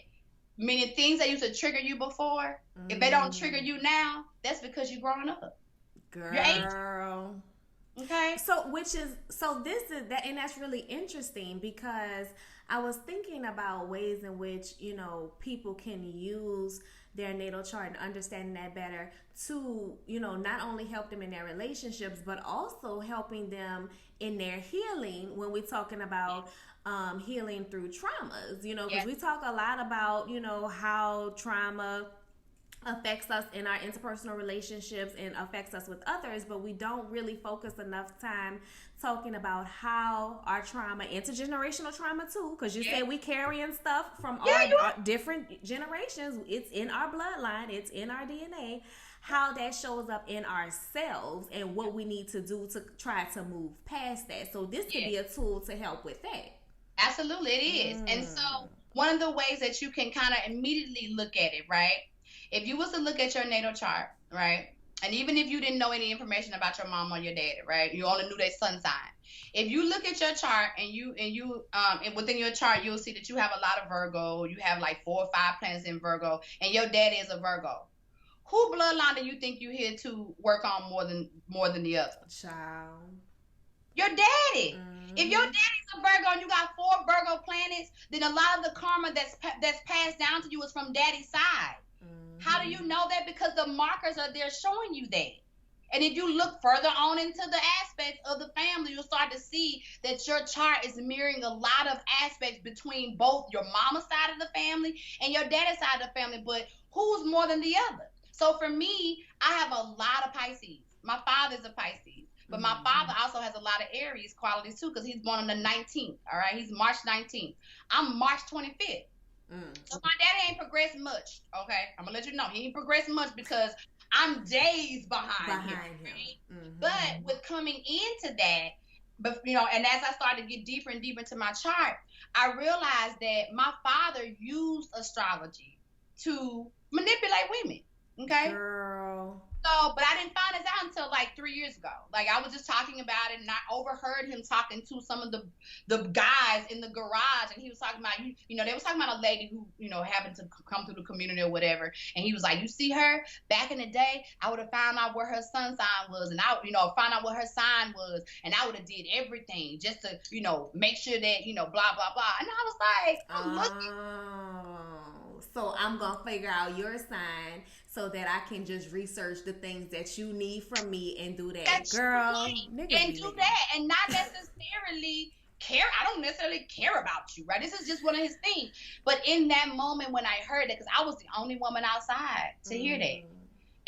S2: many things that used to trigger you before, if they don't trigger you now, that's because you're growing up.
S1: Girl.
S2: Okay.
S1: So this is that, and that's really interesting because I was thinking about ways in which, you know, people can use their natal chart and understanding that better to, you know, not only help them in their relationships, but also helping them in their healing when we're talking about healing through traumas, you know, because we talk a lot about, you know, how trauma affects us in our interpersonal relationships and affects us with others, but we don't really focus enough time talking about how our trauma, intergenerational trauma too, because you said we carrying stuff from our different generations. It's in our bloodline, it's in our DNA, how that shows up in ourselves and what we need to do to try to move past that. So this could be a tool to help with that.
S2: Absolutely, it is. And so one of the ways that you can kind of immediately look at it, right? If you was to look at your natal chart, right? And even if you didn't know any information about your mom or your dad, right? You only knew their sun sign. If you look at your chart and within your chart, you'll see that you have a lot of Virgo. You have like 4 or 5 planets in Virgo, and your daddy is a Virgo. Who bloodline do you think you here to work on more than the other?
S1: Child.
S2: Your daddy. If your daddy's a Virgo and you got 4 Virgo planets, then a lot of the karma that's passed down to you is from daddy's side. How do you know that? Because the markers are there showing you that. And if you look further on into the aspects of the family, you'll start to see that your chart is mirroring a lot of aspects between both your mama's side of the family and your daddy's side of the family. But who's more than the other?
S3: So for me, I have a lot of Pisces. My father's a Pisces, but my father also has a lot of Aries qualities too, because he's born on the 19th. All right, he's March 19th. I'm March 25th. So my daddy ain't progressed much. Okay, I'm gonna let you know he ain't progressed much because I'm days behind him. Right? But with coming into that, but and as I started to get deeper and deeper into my chart, I realized that my father used astrology to manipulate women. Okay.
S1: Girl.
S3: So, but I didn't find this out until like 3 years ago. Like I was just talking about it, and I overheard him talking to some of the guys in the garage, and he was talking about they was talking about a lady who happened to come through the community or whatever, and he was like, you see her back in the day, I would have found out where her sun sign was, and I find out what her sign was, and I would have did everything just to make sure that blah blah blah, and I was like,
S1: so I'm gonna figure out your sign so that I can just research the things that you need from me and do that. That's girl.
S3: Right. And do that, and not necessarily care. I don't necessarily care about you, right? This is just one of his things. But in that moment when I heard it, because I was the only woman outside to hear that.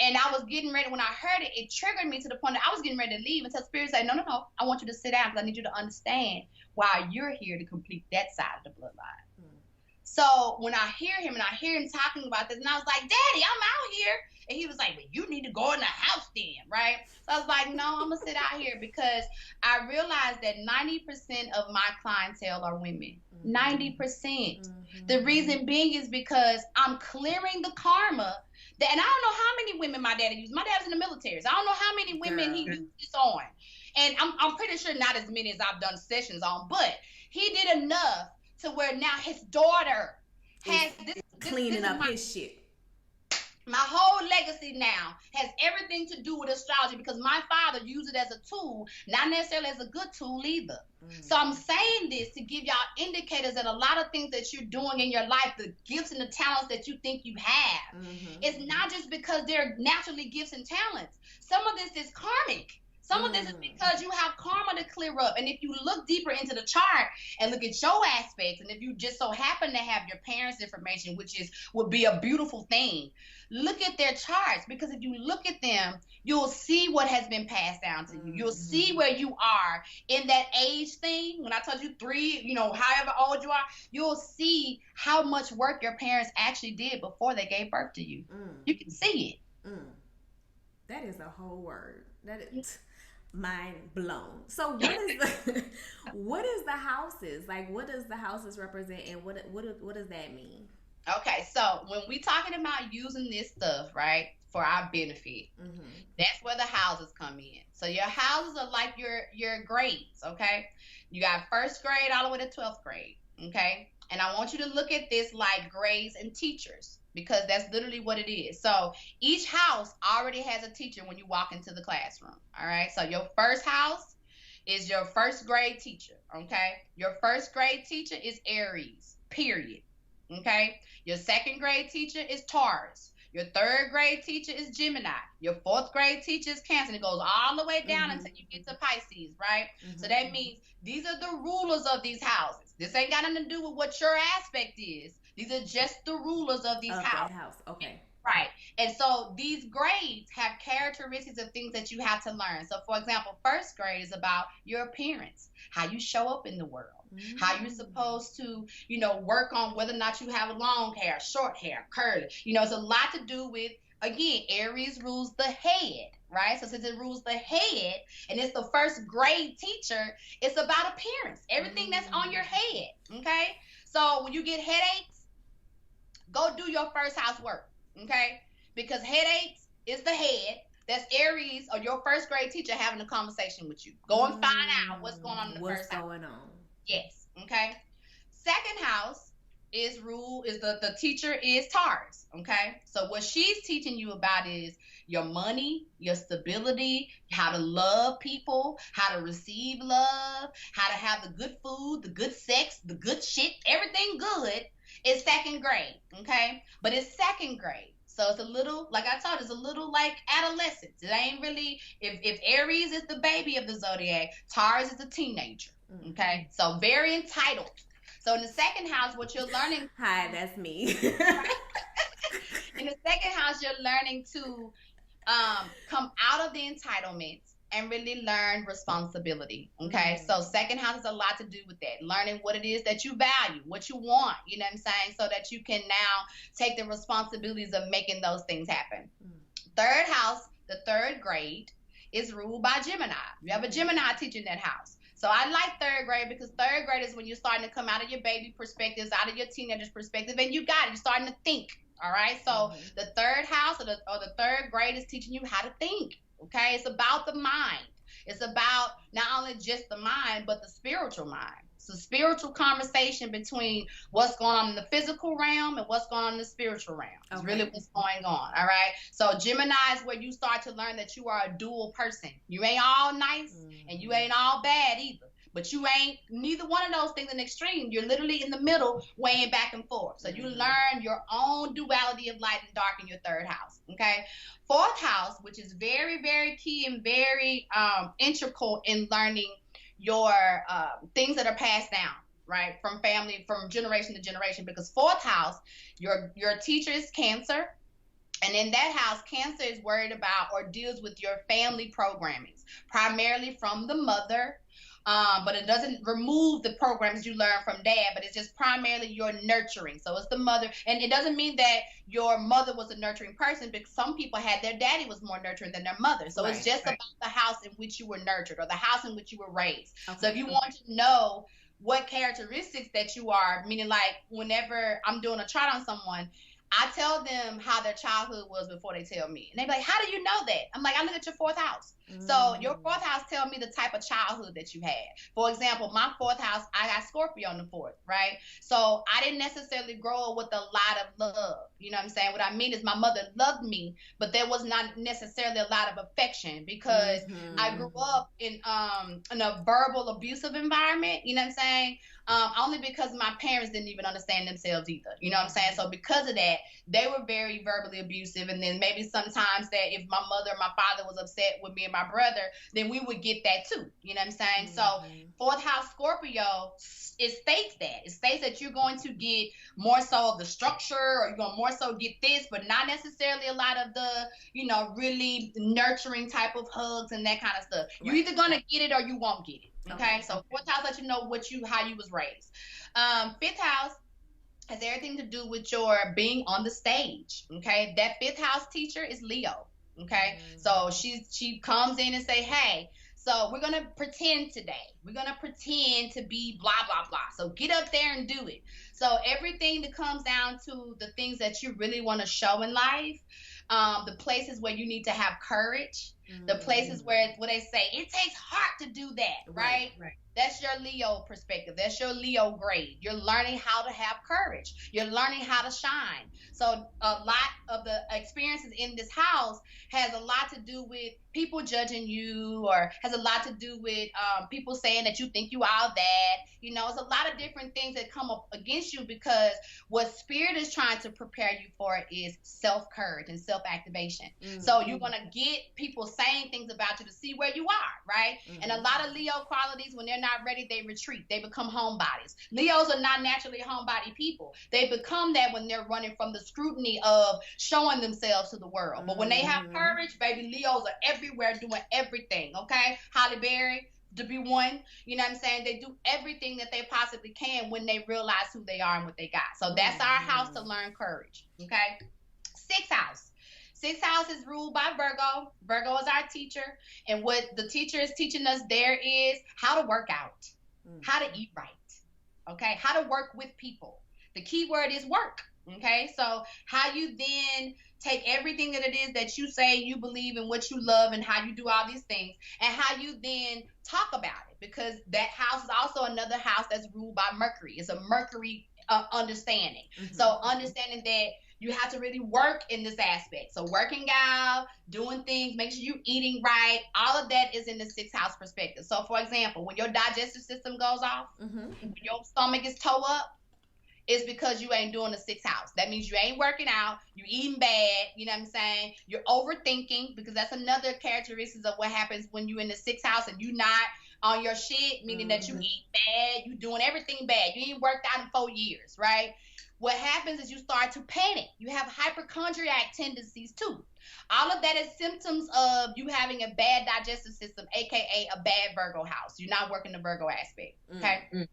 S3: And I was getting ready, when I heard it, it triggered me to the point that I was getting ready to leave until Spirit said, no, I want you to sit down because I need you to understand why you're here to complete that side of the bloodline. So when I hear him talking about this, and I was like, Daddy, I'm out here. And he was like, well, you need to go in the house then, right? So I was like, no, I'm going to sit out here because I realized that 90% of my clientele are women. 90%. The reason being is because I'm clearing the karma. And I don't know how many women my daddy used. My dad's in the military, so I don't know how many women he used this on. And I'm pretty sure not as many as I've done sessions on, but he did enough to where now his daughter has this
S1: cleaning up his shit.
S3: My whole legacy now has everything to do with astrology because my father used it as a tool, not necessarily as a good tool either. So I'm saying this to give y'all indicators that a lot of things that you're doing in your life, the gifts and the talents that you think you have, it's not just because they're naturally gifts and talents. Some of this is karmic. Some of this is because you have karma to clear up. And if you look deeper into the chart and look at your aspects, and if you just so happen to have your parents' information, which would be a beautiful thing, look at their charts, because if you look at them, you'll see what has been passed down to you. You'll see where you are in that age thing. When I told you 3, however old you are, you'll see how much work your parents actually did before they gave birth to you. You can see it.
S1: That is a whole word. That is mind blown. So what is the houses? Like, what does the houses represent, and what does that mean?
S3: Okay, so when we talking about using this stuff, right, for our benefit, that's where the houses come in. So your houses are like your grades, okay? You got first grade all the way to 12th grade, okay? And I want you to look at this like grades and teachers, because that's literally what it is. So each house already has a teacher when you walk into the classroom, all right? So your first house is your first grade teacher, okay? Your first grade teacher is Aries, period, okay? Your second grade teacher is Taurus. Your third grade teacher is Gemini. Your fourth grade teacher is Cancer. And it goes all the way down until you get to Pisces, right? So that means these are the rulers of these houses. This ain't got nothing to do with what your aspect is. These are just the rulers of these houses.
S1: Okay.
S3: Right. And so these grades have characteristics of things that you have to learn. So, for example, first grade is about your appearance, how you show up in the world, how you're supposed to, work on whether or not you have long hair, short hair, curly. It's a lot to do with, again, Aries rules the head, right? So since it rules the head and it's the first grade teacher, it's about appearance, everything that's on your head, okay? So when you get headaches, go do your first house work. Okay, because headaches is the head. That's Aries or your first grade teacher having a conversation with you. Go and find out what's going on in the first house.
S1: What's going on?
S3: Yes. Okay. Second house is the teacher is Taurus. Okay. So what she's teaching you about is your money, your stability, how to love people, how to receive love, how to have the good food, the good sex, the good shit, everything good. It's second grade, okay? But it's second grade. So it's a little, like I told you, it's a little like adolescence. It ain't really, if Aries is the baby of the Zodiac, Taurus is the teenager, okay? So very entitled. So in the second house, what you're learning.
S1: Hi, that's me.
S3: In the second house, you're learning to come out of the entitlements and really learn responsibility. Okay. So second house has a lot to do with that. Learning what it is that you value, what you want, you know what I'm saying? So that you can now take the responsibilities of making those things happen. Third house, the third grade, is ruled by Gemini. You have a Gemini teaching that house. So I like third grade because third grade is when you're starting to come out of your baby perspectives, out of your teenager's perspective, and you got it. You're starting to think. All right. So the third house or the third grade is teaching you how to think. Okay. It's about the mind. It's about not only just the mind, but the spiritual mind. It's a spiritual conversation between what's going on in the physical realm and what's going on in the spiritual realm. It's really what's going on. All right. So Gemini is where you start to learn that you are a dual person. You ain't all nice and you ain't all bad either. But you ain't neither one of those things in extreme. You're literally in the middle, weighing back and forth. So you learn your own duality of light and dark in your third house. Okay. Fourth house, which is very, very key and very integral in learning your things that are passed down, right, from family, from generation to generation. Because fourth house, your teacher is Cancer. And in that house, Cancer is worried about or deals with your family programmings, primarily from the mother. But it doesn't remove the programs you learn from dad, but it's just primarily your nurturing. So it's the mother. And it doesn't mean that your mother was a nurturing person, because some people had their daddy was more nurturing than their mother. So it's just about the house in which you were nurtured or the house in which you were raised. Okay. So if you want to know what characteristics that you are, meaning like whenever I'm doing a chart on someone, I tell them how their childhood was before they tell me. And they be like, how do you know that? I'm like, I look at your fourth house. So your fourth house tell me the type of childhood that you had. For example, my fourth house, I got Scorpio on the fourth, right? So I didn't necessarily grow up with a lot of love. You know what I'm saying? What I mean is my mother loved me, but there was not necessarily a lot of affection because I grew up in a verbal abusive environment. You know what I'm saying? Only because my parents didn't even understand themselves either. You know what I'm saying? So because of that, they were very verbally abusive. And then maybe sometimes that if my mother or my father was upset with me and my brother, then we would get that too. You know what I'm saying? So fourth house Scorpio, it states that. It states that you're going to get more so of the structure, or you're going to more so get this, but not necessarily a lot of the, you know, really nurturing type of hugs and that kind of stuff. You're either going to get it or you won't get it. Okay. So fourth house lets you know how you was raised. Fifth house has everything to do with your being on the stage. Okay. That fifth house teacher is Leo. Okay. So she comes in and say, hey, so we're going to pretend today. We're going to pretend to be blah, blah, blah. So get up there and do it. So everything that comes down to the things that you really want to show in life, the places where you need to have courage, the places where they say it takes heart to do that, right? That's your Leo perspective. That's your Leo grade. You're learning how to have courage. You're learning how to shine. So a lot of the experiences in this house has a lot to do with people judging you, or has a lot to do with people saying that you think you all that. You know, it's a lot of different things that come up against you, because what Spirit is trying to prepare you for is self-courage and self-activation. So you're going to get people saying things about you to see where you are, right? And a lot of Leo qualities, when they're not ready, they retreat. They become homebodies. Leos are not naturally homebody people. They become that when they're running from the scrutiny of showing themselves to the world. But when they have courage, baby, Leos are everywhere doing everything, okay? Holly Berry, to be one, you know what I'm saying? They do everything that they possibly can when they realize who they are and what they got. So that's our house to learn courage, okay? Sixth house. Sixth house is ruled by Virgo. Virgo is our teacher. And what the teacher is teaching us there is how to work out, how to eat right, okay? How to work with people. The key word is work, okay? So how you then take everything that it is that you say you believe in, what you love, and how you do all these things, and how you then talk about it, because that house is also another house that's ruled by Mercury. It's a Mercury understanding. So understanding that you have to really work in this aspect. So working out, doing things, make sure you're eating right. All of that is in the sixth house perspective. So for example, when your digestive system goes off, when your stomach is toe up, it's because you ain't doing the sixth house. That means you ain't working out, you eating bad, you know what I'm saying? You're overthinking, because that's another characteristic of what happens when you're in the sixth house and you not on your shit, meaning that you eat bad, you doing everything bad. You ain't worked out in 4 years, right? what happens is you start to panic. You have hypochondriac tendencies too. All of that is symptoms of you having a bad digestive system, aka a bad Virgo house. You're not working the Virgo aspect. Okay.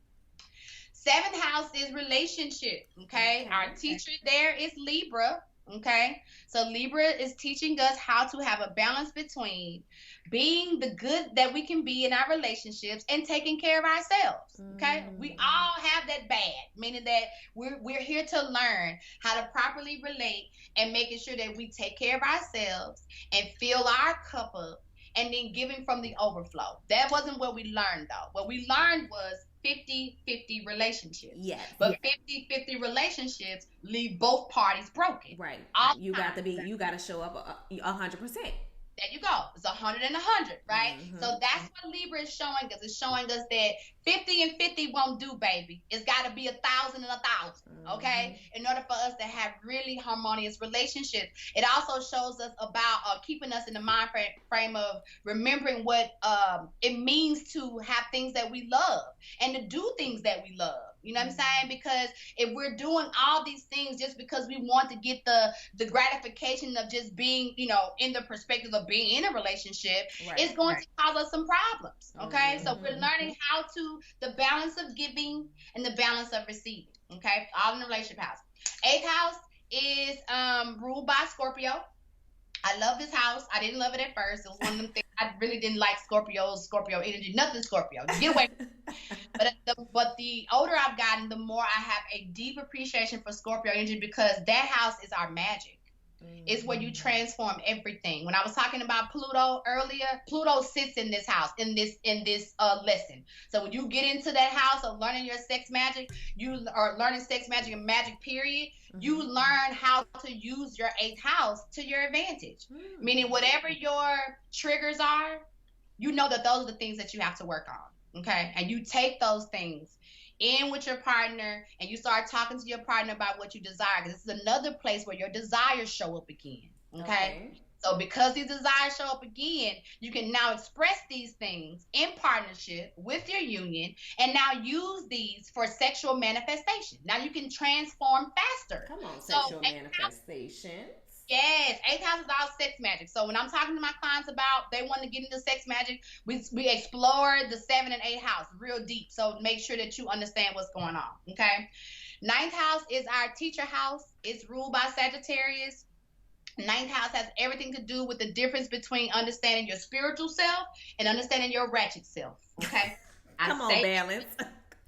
S3: Seventh house is relationship. Okay. Our teacher there is Libra. Okay. So Libra is teaching us how to have a balance between being the good that we can be in our relationships and taking care of ourselves. Okay. We all have that bad, meaning that we're here to learn how to properly relate and making sure that we take care of ourselves and fill our cup up and then giving from the overflow. That wasn't what we learned though. What we learned was 50-50 relationships.
S1: Yes.
S3: But 50-50 relationships leave both parties broken.
S1: Right. You got to show up 100%.
S3: There you go. It's 100 and 100, right? So that's what Libra is showing us. It's showing us that 50 and 50 won't do, baby. It's got to be 1,000 and 1,000, okay? In order for us to have really harmonious relationships. It also shows us about keeping us in the mind frame of remembering what it means to have things that we love and to do things that we love. You know what I'm saying? Because if we're doing all these things just because we want to get the gratification of just being, you know, in the perspective of being in a relationship, it's going to cause us some problems. Okay. So we're learning how to the balance of giving and the balance of receiving. Okay. All in the relationship house. Eighth house is ruled by Scorpio. I love this house. I didn't love it at first. It was one of them things I really didn't like. Scorpio energy, nothing Scorpio. Get away. But the older I've gotten, the more I have a deep appreciation for Scorpio energy because that house is our magic. It's where you transform everything. When I was talking about Pluto earlier, Pluto sits in this house, in this lesson. So when you get into that house of learning your sex magic, you are learning sex magic and magic period, you learn how to use your eighth house to your advantage. Meaning whatever your triggers are, you know that those are the things that you have to work on. Okay. And you take those things in with your partner and you start talking to your partner about what you desire. Because this is another place where your desires show up again. Okay. So because these desires show up again, you can now express these things in partnership with your union and now use these for sexual manifestation. Now you can transform faster.
S1: Come on, sexual manifestations.
S3: Yes, eighth house is all sex magic. So when I'm talking to my clients about they want to get into sex magic, we explore the 7 and 8 house real deep. So make sure that you understand what's going on. Okay. Ninth house is our teacher house. It's ruled by Sagittarius. Ninth house has everything to do with the difference between understanding your spiritual self and understanding your ratchet self. Okay.
S1: Come on, balance.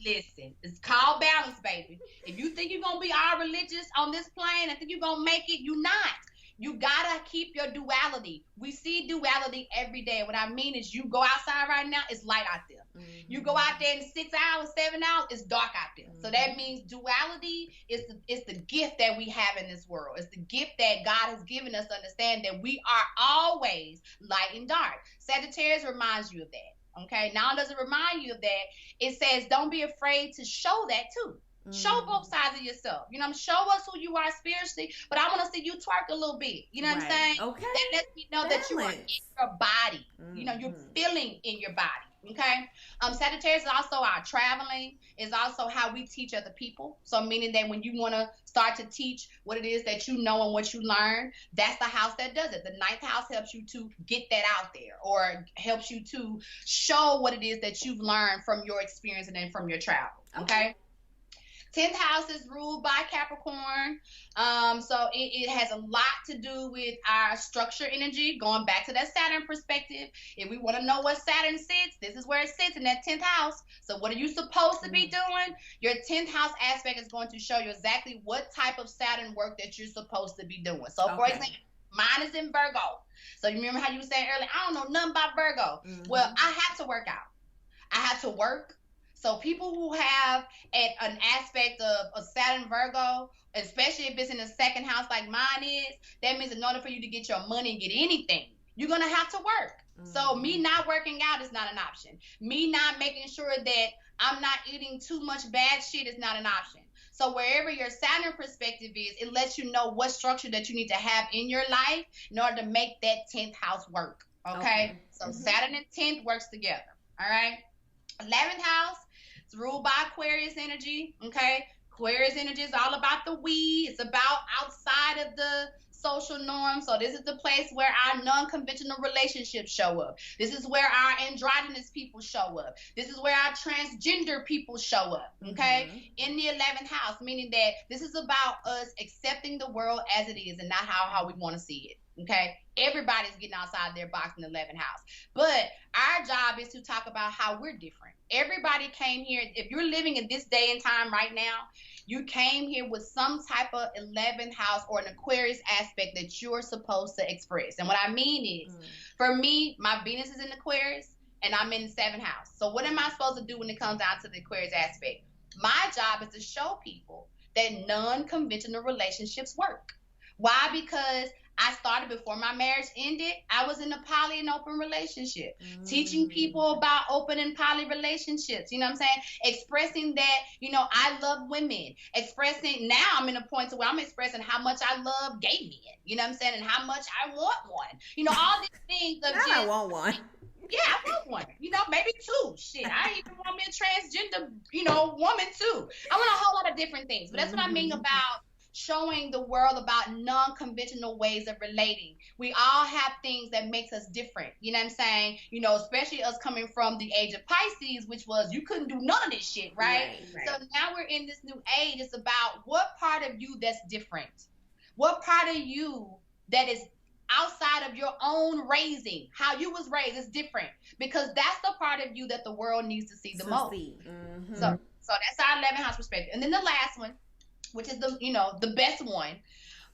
S3: Listen, it's called balance, baby. If you think you're going to be all religious on this plane and think you're going to make it, you're not. You got to keep your duality. We see duality every day. What I mean is you go outside right now, it's light out there. You go out there in 6 hours, 7 hours, it's dark out there. So that means duality is the gift that we have in this world. It's the gift that God has given us to understand that we are always light and dark. Sagittarius reminds you of that. Okay, now does it remind you of that? It says, don't be afraid to show that too. Show both sides of yourself. You know, show us who you are spiritually, but I want to see you twerk a little bit. You know what I'm saying?
S1: Okay.
S3: That lets me know that you are in your body. You know, you're feeling in your body. Okay. Sagittarius is also our traveling, is also how we teach other people. So meaning that when you want to start to teach what it is that you know and what you learn, that's the house that does it. The ninth house helps you to get that out there or helps you to show what it is that you've learned from your experience and then from your travel. Okay. 10th house is ruled by Capricorn. So it has a lot to do with our structure energy, going back to that Saturn perspective. If we want to know what Saturn sits, this is where it sits in that 10th house. So what are you supposed to be doing? Your 10th house aspect is going to show you exactly what type of Saturn work that you're supposed to be doing. So for example, mine is in Virgo. So you remember how you were saying earlier, I don't know nothing about Virgo. Well, I had to work out. I had to work. So people who have an aspect of a Saturn Virgo, especially if it's in the second house like mine is, that means in order for you to get your money and get anything, you're going to have to work. So me not working out is not an option. Me not making sure that I'm not eating too much bad shit is not an option. So wherever your Saturn perspective is, it lets you know what structure that you need to have in your life in order to make that 10th house work. Okay? So Saturn and 10th works together. All right? 11th house. It's ruled by Aquarius energy, okay? Aquarius energy is all about the we. It's about outside of the social norm. So this is the place where our non-conventional relationships show up. This is where our androgynous people show up. This is where our transgender people show up, okay? In the 11th house, meaning that this is about us accepting the world as it is and not how we want to see it, okay? Everybody's getting outside their box in the 11th house. But our job is to talk about how we're different. Everybody came here. If you're living in this day and time right now, you came here with some type of 11th house or an Aquarius aspect that you're supposed to express. And what I mean is, for me, my Venus is in Aquarius and I'm in the 7th house. So what am I supposed to do when it comes down to the Aquarius aspect? My job is to show people that non-conventional relationships work. Why? Because I started before my marriage ended. I was in a poly and open relationship, teaching people about open and poly relationships. You know what I'm saying? Expressing that, you know, I love women. Expressing, now I'm in a point to where I'm expressing how much I love gay men. You know what I'm saying? And how much I want one. You know, all these things of
S1: I want one.
S3: Yeah, I want one. You know, maybe two. Shit, I even want me a transgender, you know, woman too. I want a whole lot of different things. But that's what I mean about showing the world about non-conventional ways of relating. We all have things that makes us different. You know what I'm saying? You know, especially us coming from the age of Pisces, which was you couldn't do none of this shit, right? So now we're in this new age. It's about what part of you that's different. What part of you that is outside of your own raising, how you was raised is different, because that's the part of you that the world needs to see the most. So that's our 11th house perspective. And then the last one, which is the, you know, the best one.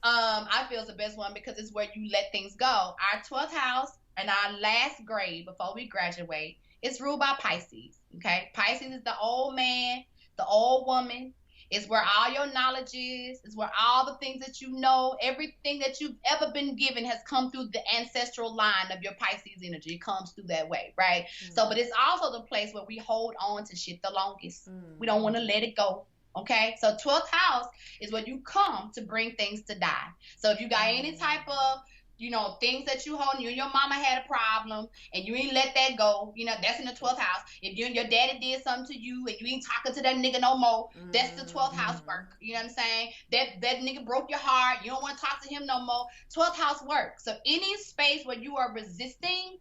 S3: I feel it's the best one because it's where you let things go. Our 12th house and our last grade before we graduate is ruled by Pisces. Okay, Pisces is the old man, the old woman. It's where all your knowledge is. It's where all the things that you know, everything that you've ever been given has come through the ancestral line of your Pisces energy. It comes through that way, right? So, but it's also the place where we hold on to shit the longest. We don't want to let it go. Okay, so 12th house is where you come to bring things to die. So if you got any type of, you know, things that you hold, you and your mama had a problem and you ain't let that go, you know, that's in the 12th house. If you and your daddy did something to you and you ain't talking to that nigga no more, that's the 12th house work. You know what I'm saying? That nigga broke your heart. You don't want to talk to him no more. 12th house work. So any space where you are resisting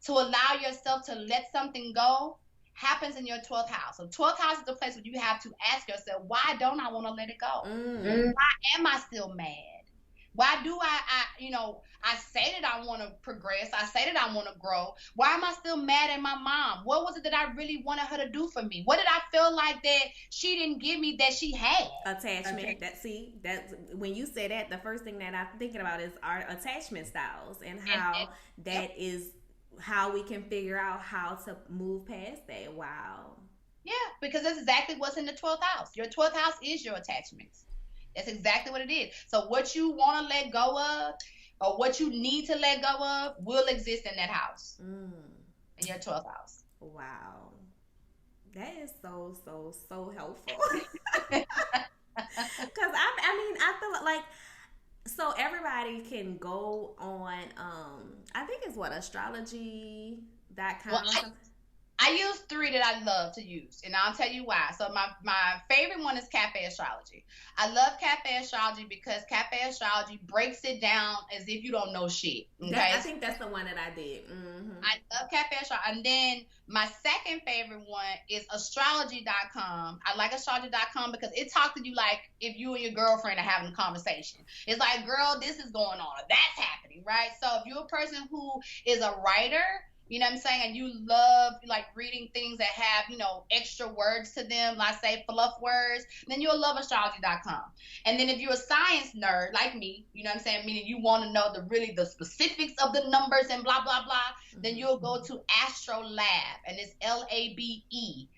S3: to allow yourself to let something go happens in your 12th house. So 12th house is the place where you have to ask yourself, why don't I want to let it go? Why am I still mad? Why do I you know, I say that I want to progress. I say that I want to grow. Why am I still mad at my mom? What was it that I really wanted her to do for me? What did I feel like that she didn't give me that she had?
S1: Attachment. Okay. That's when you say that, the first thing that I'm thinking about is our attachment styles and how that is how we can figure out how to move past that. Wow.
S3: Yeah, because that's exactly what's in the 12th house. Your 12th house is your attachments. That's exactly what it is. So what you want to let go of or what you need to let go of will exist in that house, in your 12th house.
S1: Wow. That is so helpful. Because I feel like, so everybody can go on, I think it's astrology.com.
S3: Well, I use 3 that I love to use, and I'll tell you why. So my favorite one is Cafe Astrology. I love Cafe Astrology because Cafe Astrology breaks it down as if you don't know shit. Okay?
S1: I think that's the one that I did.
S3: I love Cafe Astrology. And then my second favorite one is astrology.com. I like astrology.com because it talks to you like if you and your girlfriend are having a conversation. It's like, girl, this is going on, or that's happening, right? So if you're a person who is a writer, you know what I'm saying, and you love like reading things that have, you know, extra words to them, like say fluff words, then you'll love astrology.com. And then if you're a science nerd like me, you know what I'm saying, meaning you want to know the specifics of the numbers and blah, blah, blah, then you'll go to Astrolab, and it's LABE.com.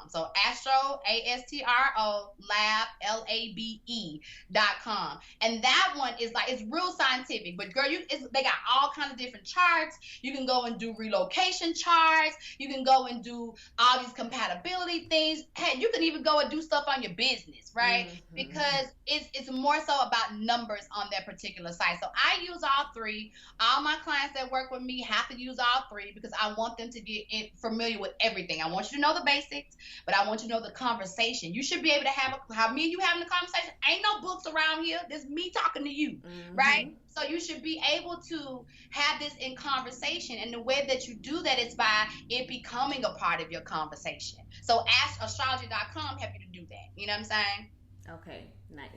S3: So Astro, ASTRO, Lab, LABE.com. And that one is like, it's real scientific, but girl, they got all kinds of different charts. You can go and do relocation charts. You can go and do all these compatibility things. Hey, you can even go and do stuff on your business, right? Because it's more so about numbers on that particular site. So I use all 3. All my clients that work with me have to use all 3 because I want them to get familiar with everything. I want you to know the basics, but I want you to know the conversation. You should be able to have me and you having a conversation. Ain't no books around here. This is me talking to you, right? So you should be able to have this in conversation. And the way that you do that is by it becoming a part of your conversation. So astrology.com help you to do that. You know what I'm saying?
S1: Okay, nice.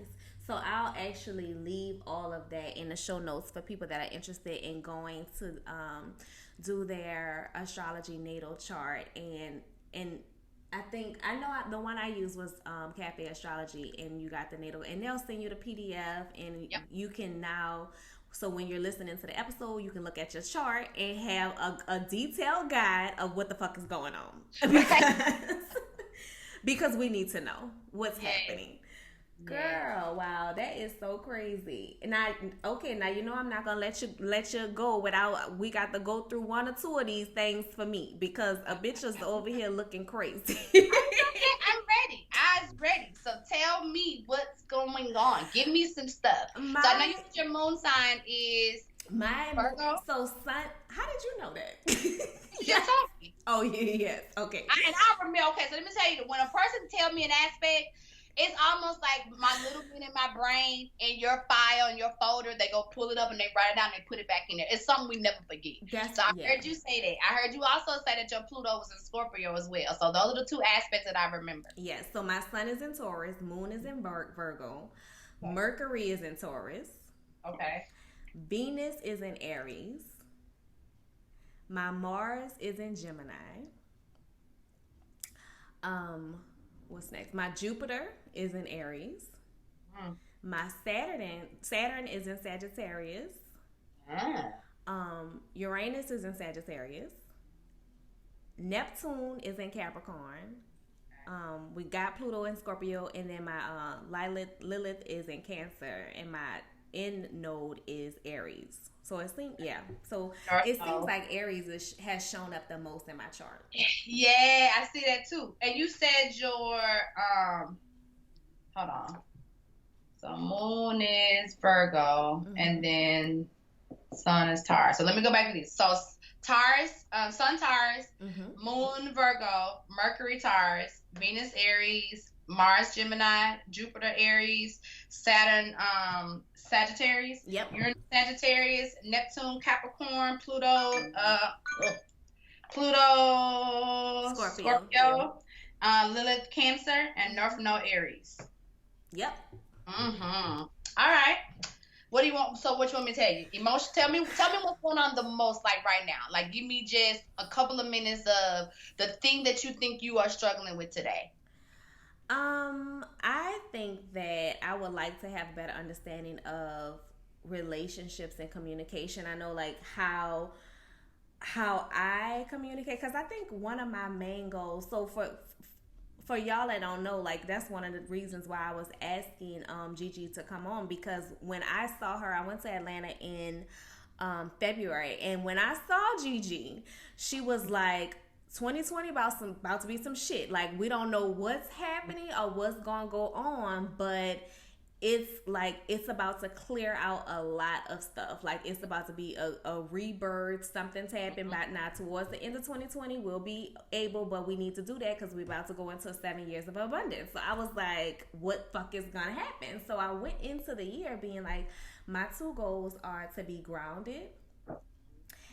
S1: So I'll actually leave all of that in the show notes for people that are interested in going to do their astrology natal chart. And I know the one I used was Cafe Astrology, and you got the natal, and they'll send you the PDF, and you can now. So when you're listening to the episode, you can look at your chart and have a detailed guide of what the fuck is going on, because we need to know what's happening. Girl, wow, that is so crazy. Now you know I'm not gonna let you go without we got to go through one or two of these things for me, because a bitch is over here looking crazy.
S3: I'm ready. Eyes ready. So tell me what's going on. Give me some stuff. So I know you said your moon sign is Virgo.
S1: So sun. How did you know that?
S3: You just told me.
S1: Oh yes. Okay.
S3: And I remember. Okay, so let me tell you, when a person tells me an aspect, it's almost like my little bit in my brain in your file, in your folder. They go pull it up and they write it down and they put it back in there. It's something we never forget. So I heard you say that. I heard you also say that your Pluto was in Scorpio as well. So those are the two aspects that I remember.
S1: Yes. So my sun is in Taurus. Moon is in Virgo. Mercury is in Taurus.
S3: Okay.
S1: Venus is in Aries. My Mars is in Gemini. What's next? My Jupiter is in Aries. My Saturn is in Sagittarius. Uranus is in Sagittarius. Neptune is in Capricorn. We got Pluto in Scorpio, and then my Lilith is in Cancer, and my end node is Aries. So it seems like Aries has shown up the most in my chart.
S3: Yeah, I see that too. And you said your hold on. So moon is Virgo, and then sun is Taurus. So let me go back to these. So Taurus, sun Taurus, moon Virgo, Mercury Taurus, Venus Aries, Mars Gemini, Jupiter Aries, Saturn Sagittarius, Uranus Sagittarius, Neptune Capricorn, Pluto Scorpio, Lilith Cancer, and North Node Aries.
S1: Yep.
S3: All right. What do you want? So what you want me to tell you? Emotion. Tell me what's going on the most, like right now. Like give me just a couple of minutes of the thing that you think you are struggling with today.
S1: I think that I would like to have a better understanding of relationships and communication. I know like how I communicate, because I think one of my main goals, so for y'all that don't know, like that's one of the reasons why I was asking Gigi to come on, because when I saw her, I went to Atlanta in February, and when I saw Gigi, she was like, 2020 about to be some shit. Like we don't know what's happening or what's gonna go on, but it's about to clear out a lot of stuff. Like it's about to be a rebirth. Something's happened, but now towards the end of 2020 we'll be able, but we need to do that because we're about to go into 7 years of abundance. So I was like, what fuck is gonna happen? So I went into the year being like, my two goals are to be grounded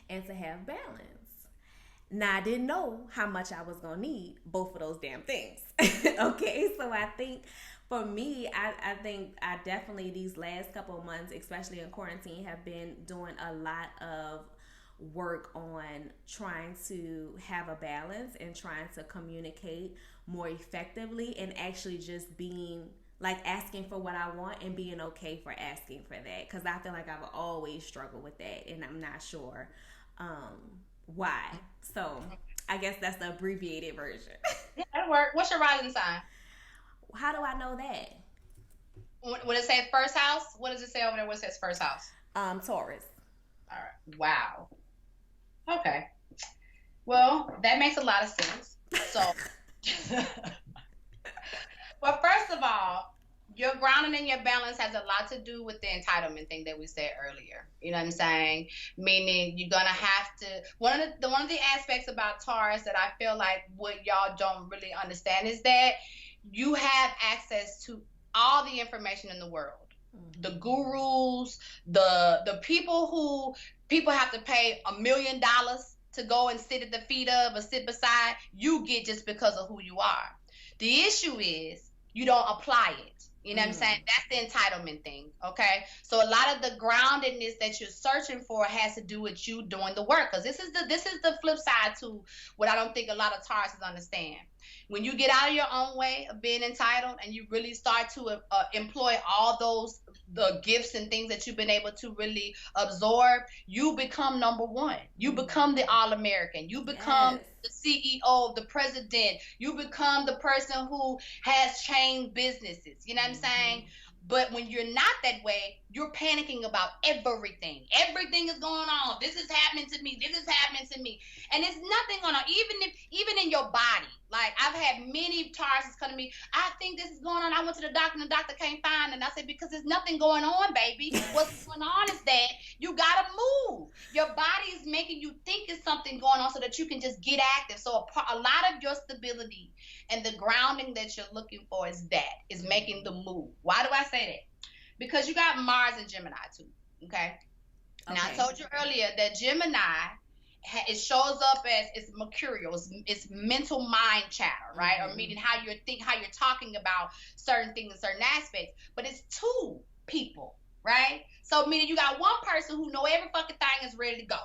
S1: and to have balance. Now, I didn't know how much I was going to need both of those damn things. Okay, so I think for me, I think I definitely these last couple of months, especially in quarantine, have been doing a lot of work on trying to have a balance and trying to communicate more effectively, and actually just being like asking for what I want and being okay for asking for that, because I feel like I've always struggled with that, and I'm not sure why. So I guess that's the abbreviated version.
S3: Yeah, that'll work. What's your rising sign?
S1: How do I know that?
S3: Would it say first house? What does it say over there? What says first house?
S1: Taurus.
S3: All right. Wow. Okay. Well, that makes a lot of sense. So, well, first of all, Your grounding and your balance has a lot to do with the entitlement thing that we said earlier. You know what I'm saying? Meaning you're gonna have to one of the aspects about Taurus that I feel like what y'all don't really understand is that you have access to all the information in the world. The gurus, the people have to pay $1 million to go and sit at the feet of or sit beside, you get just because of who you are. The issue is you don't apply it. You know what I'm saying? That's the entitlement thing, okay? So a lot of the groundedness that you're searching for has to do with you doing the work. Because this is the flip side to what I don't think a lot of Tauruses understand. When you get out of your own way of being entitled and you really start to employ all the gifts and things that you've been able to really absorb, you become number one. You become the All-American. You become the CEO, the president. You become the person who has changed businesses. You know what I'm saying? But when you're not that way, you're panicking about everything. Everything is going on. This is happening to me. This is happening to me. And it's nothing going on. Even in your body. Like, I've had many Tauruses come to me. I think this is going on. I went to the doctor and the doctor can't find it. And I said, because there's nothing going on, baby. What's going on is that you got to move. Your body is making you think there's something going on so that you can just get active. So a lot of your stability and the grounding that you're looking for is making the move. Why do I say that? Because you got Mars and Gemini too, okay? Now, I told you earlier that Gemini, it shows up as it's mercurial, it's mental mind chatter, right? Or meaning how you're talking about certain things and certain aspects. But it's two people, right? So meaning you got one person who know every fucking thing is ready to go.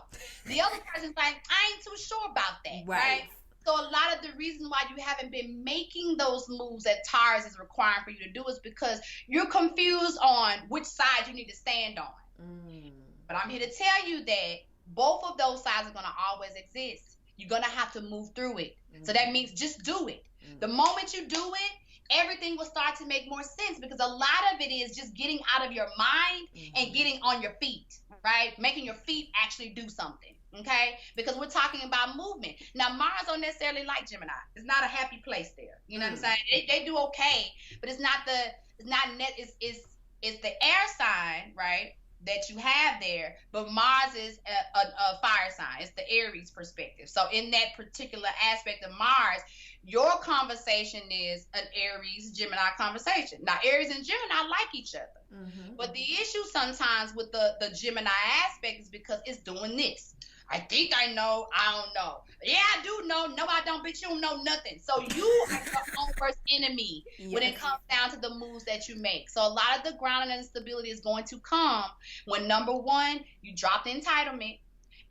S3: The other person's like, I ain't too sure about that, right? So a lot of the reasons why you haven't been making those moves that Taurus is requiring for you to do is because you're confused on which side you need to stand on. But I'm here to tell you that both of those sides are going to always exist. You're going to have to move through it. So that means just do it. The moment you do it, everything will start to make more sense, because a lot of it is just getting out of your mind and getting on your feet, right? Making your feet actually do something. Okay, because we're talking about movement. Now, Mars don't necessarily like Gemini. It's not a happy place there. You know what I'm saying? They do okay, but it's the air sign, right, that you have there. But Mars is a fire sign. It's the Aries perspective. So in that particular aspect of Mars, your conversation is an Aries Gemini conversation. Now, Aries and Gemini like each other, but the issue sometimes with the Gemini aspect is because it's doing this. I think I know. I don't know. Yeah, I do know. No, I don't. Bitch, you don't know nothing. So you are your own worst enemy when it comes down to the moves that you make. So a lot of the grounding and stability is going to come when, number one, you drop the entitlement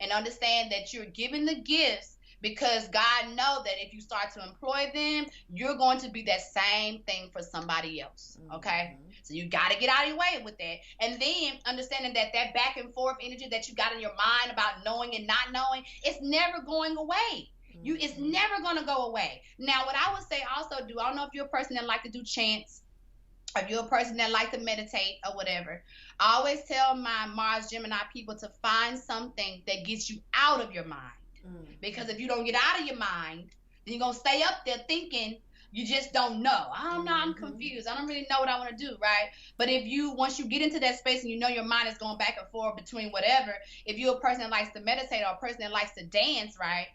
S3: and understand that you're giving the gifts because God knows that if you start to employ them, you're going to be that same thing for somebody else, okay? So you got to get out of your way with that. And then understanding that back and forth energy that you got in your mind about knowing and not knowing, it's never going away. It's never going to go away. Now, what I would say also I don't know if you're a person that like to do chants, or if you're a person that like to meditate or whatever. I always tell my Mars Gemini people to find something that gets you out of your mind. Because if you don't get out of your mind, then you're going to stay up there thinking you just don't know. I don't know. I'm confused. I don't really know what I want to do, right? But once you get into that space and you know your mind is going back and forth between whatever, if you're a person that likes to meditate or a person that likes to dance, right,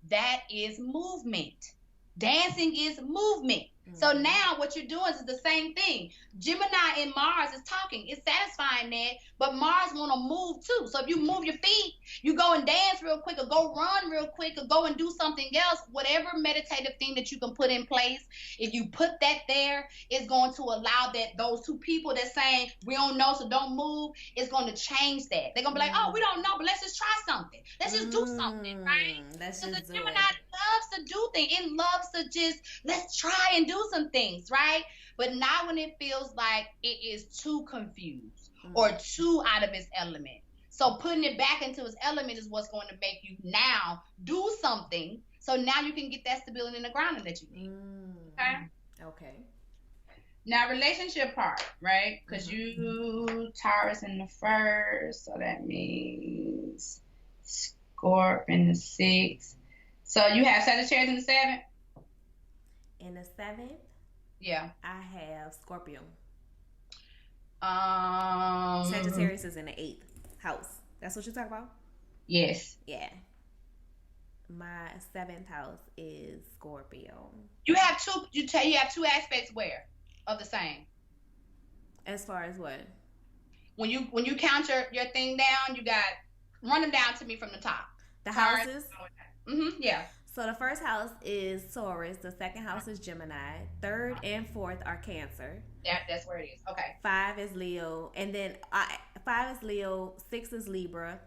S3: that is movement. Dancing is movement. So now what you're doing is the same thing. Gemini and Mars is talking. It's satisfying that, but Mars want to move too. So if you move your feet, you go and dance real quick or go run real quick or go and do something else, whatever meditative thing that you can put in place, if you put that there, it's going to allow that those two people that's saying, we don't know, so don't move, it's going to change that. They're going to be like, oh, we don't know, but let's just try something. Let's just do something, right? So the Gemini loves to do things. It loves to just, let's try and do some things, right? But not when it feels like it is too confused or too out of its element. So putting it back into its element is what's going to make you now do something. So now you can get that stability in the grounding that you need. Okay. Now, relationship part, right? Because you Taurus in the first, so that means Scorp in the sixth. So you have Sagittarius in the seventh?
S1: In the seventh?
S3: Yeah.
S1: I have Scorpio. Sagittarius is in the 8th house. That's what you're talking about?
S3: Yes.
S1: Yeah. My 7th house is Scorpio.
S3: You have two. You have two aspects where of the same.
S1: As far as what?
S3: When you count your thing down, you got run them down to me from the top.
S1: The houses.
S3: Yeah.
S1: So the first house is Taurus. The second house is Gemini. Third and fourth are Cancer.
S3: That's where it is. Okay.
S1: 5 is Leo, and then 5 is Leo. 6 is Libra.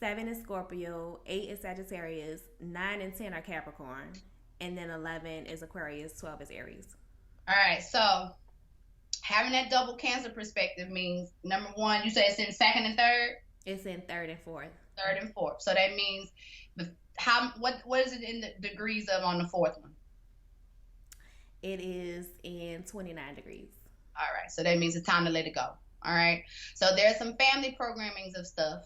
S1: 7 is Scorpio, 8 is Sagittarius, 9 and 10 are Capricorn, and then 11 is Aquarius, 12 is Aries.
S3: All right, so having that double Cancer perspective means, number one, you say it's in second and third?
S1: It's in third and fourth.
S3: Third and fourth. So that means, what is it in the degrees of on the fourth one?
S1: It is in 29 degrees.
S3: All right, so that means it's time to let it go. All right, so there's some family programmings of stuff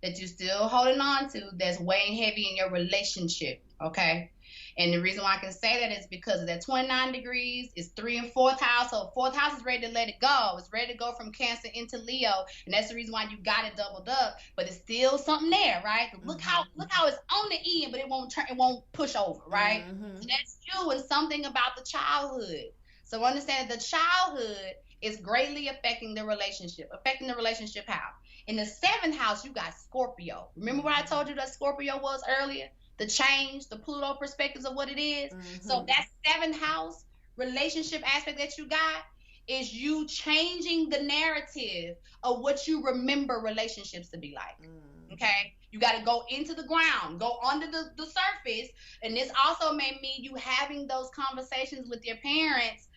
S3: that you're still holding on to that's weighing heavy in your relationship, okay? And the reason why I can say that is because of that 29 degrees, it's 3 and 4th house, so 4th house is ready to let it go. It's ready to go from Cancer into Leo, and that's the reason why you got it doubled up, but it's still something there, right? Look how it's on the end, but it won't push over, right? So that's you and something about the childhood. So understand that the childhood is greatly affecting the relationship. Affecting the relationship how? In the 7th house, you got Scorpio. Remember what I told you that Scorpio was earlier? The change, the Pluto perspectives of what it is. So that 7th house relationship aspect that you got is you changing the narrative of what you remember relationships to be like. Okay? You got to go into the ground, go under the surface. And this also may mean you having those conversations with your parents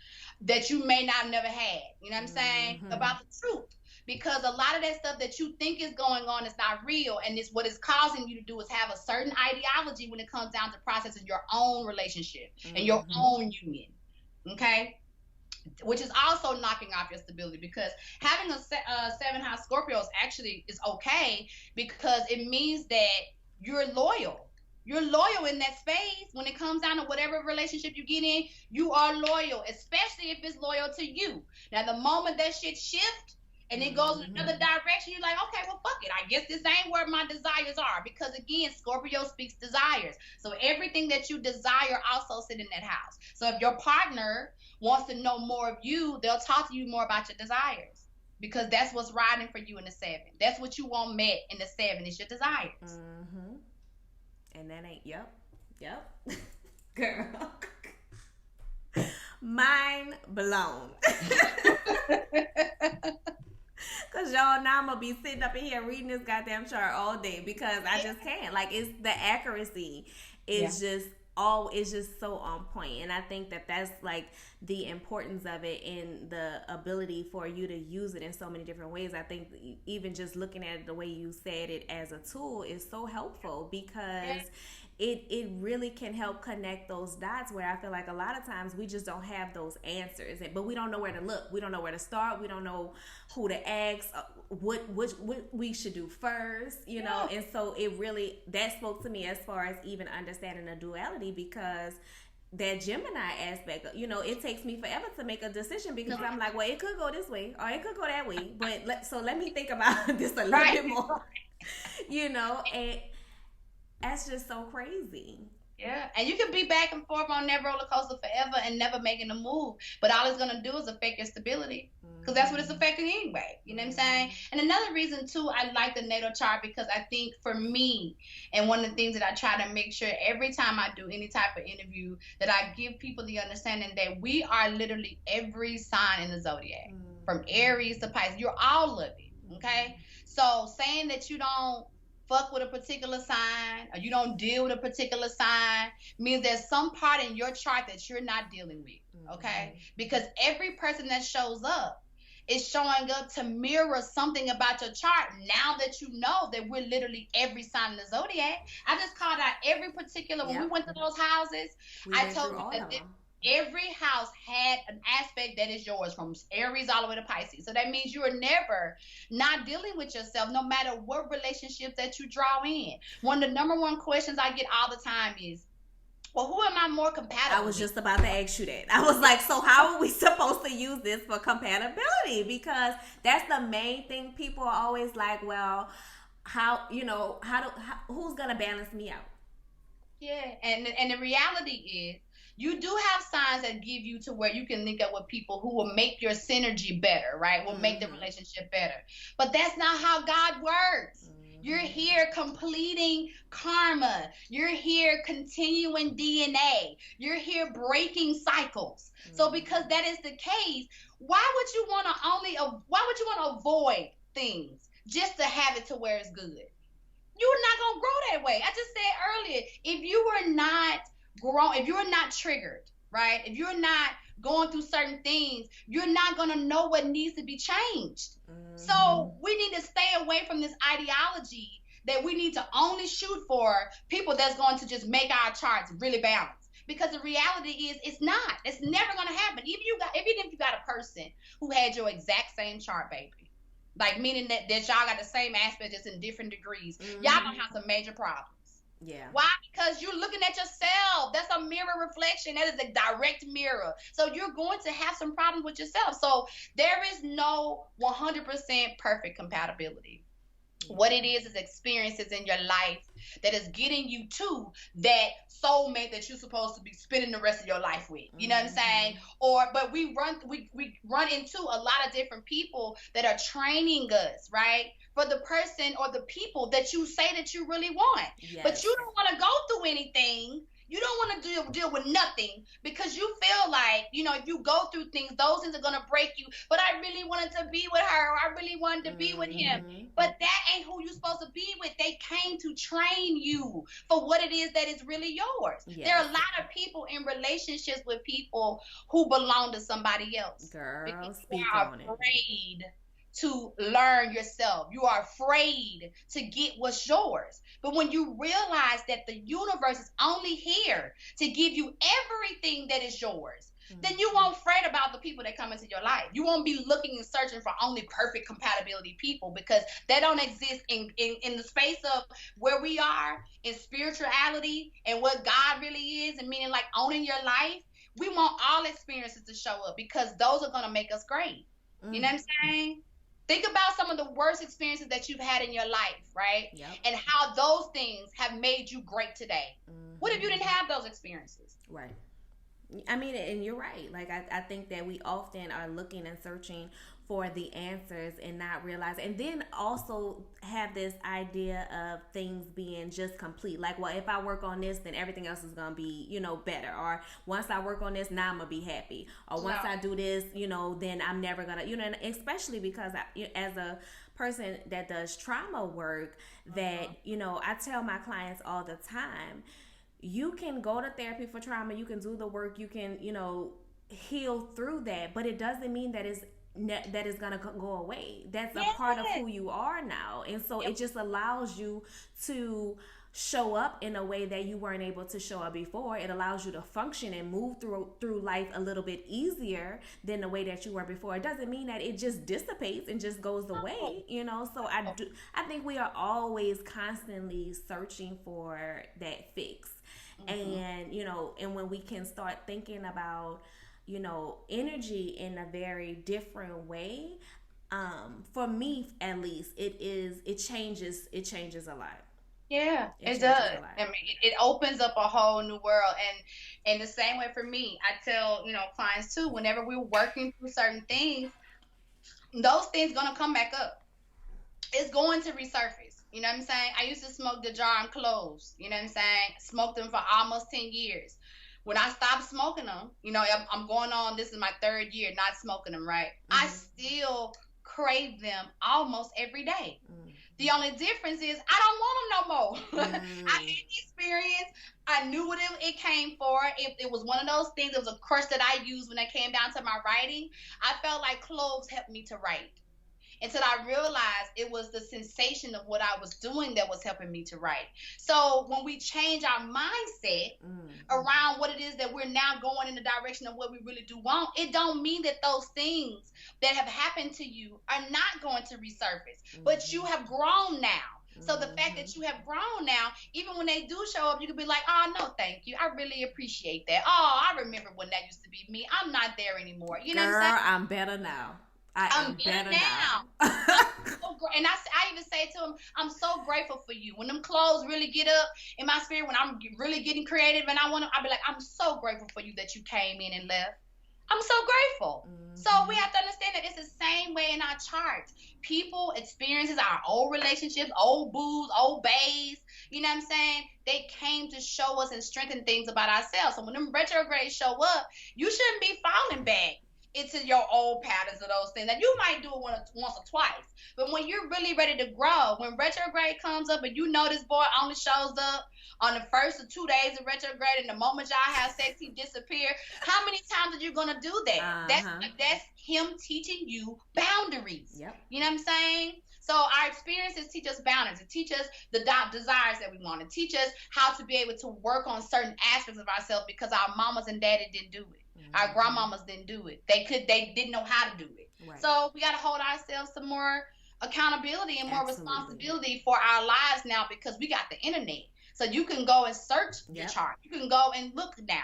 S3: that you may not have never had. You know what I'm saying? About the truth. Because a lot of that stuff that you think is going on is not real, and it's what is causing you to do is have a certain ideology when it comes down to processing your own relationship and your own union, okay? Which is also knocking off your stability, because having a 7th house Scorpio is okay, because it means that you're loyal. You're loyal in that space. When it comes down to whatever relationship you get in, you are loyal, especially if it's loyal to you. Now, the moment that shit shifts, and it goes in another direction, you're like, okay, well, fuck it. I guess this ain't where my desires are. Because, again, Scorpio speaks desires. So everything that you desire also sit in that house. So if your partner wants to know more of you, they'll talk to you more about your desires. Because that's what's riding for you in the 7. That's what you want met in the 7 is your desires.
S1: And that ain't, yep. Girl. Mind blown. Cause y'all, now I'm gonna be sitting up in here reading this goddamn chart all day because I just can't. Like, it's the accuracy is just so on point, and I think that that's like the importance of it and the ability for you to use it in so many different ways. I think even just looking at it the way you said it as a tool is so helpful, because it really can help connect those dots, where I feel like a lot of times we just don't have those answers, but we don't know where to look. We don't know where to start. We don't know who to ask, what we should do first, you know? And so that spoke to me as far as even understanding the duality, because that Gemini aspect, you know, it takes me forever to make a decision, because I'm like, well, it could go this way or it could go that way, but let me think about this a little bit more, you know, and that's just so crazy.
S3: Yeah, and you can be back and forth on that roller coaster forever and never making a move, but all it's gonna do is affect your stability, because that's what it's affecting anyway. You know what I'm saying? And another reason too, I like the natal chart, because I think for me, and one of the things that I try to make sure every time I do any type of interview, that I give people the understanding that we are literally every sign in the zodiac, from Aries to Pisces. You're all of it. Okay, so saying that you don't fuck with a particular sign or you don't deal with a particular sign means there's some part in your chart that you're not dealing with, okay? Because every person that shows up is showing up to mirror something about your chart. Now that you know that we're literally every sign in the zodiac, I just called out every particular, when we went to those houses, I told you that every house had an aspect that is yours, from Aries all the way to Pisces. So that means you are never not dealing with yourself, no matter what relationships that you draw in. One of the number one questions I get all the time is, Well, who am I more compatible
S1: I was
S3: with?
S1: just about to ask you that. I was like, so how are we supposed to use this for compatibility? Because that's the main thing. People are always like, well, who's going to balance me out?
S3: Yeah, and the reality is, you do have signs that give you to where you can link up with people who will make your synergy better, right? Will make the relationship better. But that's not how God works. You're here completing karma. You're here continuing DNA. You're here breaking cycles. So because that is the case, why would you want to avoid things just to have it to where it's good? You're not going to grow that way. I just said earlier, if you were not grown, if you're not triggered, right? If you're not going through certain things, you're not going to know what needs to be changed. So we need to stay away from this ideology that we need to only shoot for people that's going to just make our charts really balanced. Because the reality is, it's not. It's never going to happen. Even if you got a person who had your exact same chart, baby, like meaning that y'all got the same aspect, just in different degrees, y'all gonna have some major problems.
S1: Yeah.
S3: Why? Because you're looking at yourself. That's a mirror reflection. That is a direct mirror. So you're going to have some problems with yourself. So there is no 100% perfect compatibility. What it is experiences in your life that is getting you to that soulmate that you're supposed to be spending the rest of your life with. You know what I'm saying? But we run into a lot of different people that are training us, right? For the person or the people that you say that you really want. Yes. But you don't want to go through anything. You don't want to deal with nothing because you feel like, if you go through things, those things are going to break you. But I really wanted to be with her, or I really wanted to be with him. But that ain't who you're supposed to be with. They came to train you for what it is that is really yours. Yes. There are a lot of people in relationships with people who belong to somebody else.
S1: Girl,
S3: speak on it. Afraid to learn yourself. You are afraid to get what's yours. But when you realize that the universe is only here to give you everything that is yours, then you won't fret about the people that come into your life. You won't be looking and searching for only perfect compatibility people, because they don't exist in the space of where we are in spirituality and what God really is, and meaning like owning your life. We want all experiences to show up because those are going to make us great. You know what I'm saying? Think about some of the worst experiences that you've had in your life, right? Yep. And how those things have made you great today. What if you didn't have those experiences?
S1: Right. I mean, and you're right. Like, I think that we often are looking and searching for the answers and not realize, and then also have this idea of things being just complete. Like, well, if I work on this, then everything else is going to be, better. Or once I work on this, now I'm going to be happy. Or once I do this, then I'm never going to, and especially because as a person that does trauma work, that, I tell my clients all the time, you can go to therapy for trauma, you can do the work, you can, heal through that, but it doesn't mean that is gonna go away. That's a part of who you are now, and so it just allows you to show up in a way that you weren't able to show up before. It allows you to function and move through life a little bit easier than the way that you were before. It doesn't mean that it just dissipates and just goes away, So I think we are always constantly searching for that fix. And and when we can start thinking about energy in a very different way, for me at least, it changes a lot.
S3: Yeah, it does. I mean, it opens up a whole new world. And the same way for me, I tell clients too, whenever we're working through certain things, those things gonna come back up. It's going to resurface. You know what I'm saying? I used to smoke the jar and cloves. You know what I'm saying? Smoked them for almost 10 years. When I stopped smoking them, I'm going on, this is my 3rd year not smoking them, right? I still crave them almost every day. The only difference is I don't want them no more. I had the experience. I knew what it came for. It was one of those things. It was a crutch that I used when it came down to my writing. I felt like cloves helped me to write. Until I realized it was the sensation of what I was doing that was helping me to write. So when we change our mindset around what it is that we're now going in the direction of what we really do want, it don't mean that those things that have happened to you are not going to resurface. But you have grown now. So the fact that you have grown now, even when they do show up, you can be like, oh, no, thank you. I really appreciate that. Oh, I remember when that used to be me. I'm not there anymore. You know
S1: Girl,
S3: what I'm saying?
S1: I'm better now. I'm better now.
S3: And I even say to him, I'm so grateful for you. When them clothes really get up in my spirit, when I'm really getting creative and I'll be like, I'm so grateful for you that you came in and left. I'm so grateful. So we have to understand that it's the same way in our charts. People experiences our old relationships, old boos, old bays, you know what I'm saying? They came to show us and strengthen things about ourselves. So when them retrogrades show up, you shouldn't be falling back into your old patterns of those things. And you might do it once or twice. But when you're really ready to grow, when retrograde comes up and you know this boy only shows up on the first or 2 days of retrograde, and the moment y'all have sex, he disappear. How many times are you gonna do that? That's him teaching you boundaries.
S1: Yep.
S3: You know what I'm saying? So our experiences teach us boundaries. It teach us the desires that we want. It teach us how to be able to work on certain aspects of ourselves because our mamas and daddy didn't do it. Our grandmamas didn't do it. They didn't know how to do it. Right. So we got to hold ourselves to more accountability and more responsibility for our lives now because we got the internet. So you can go and search your chart. You can go and look now,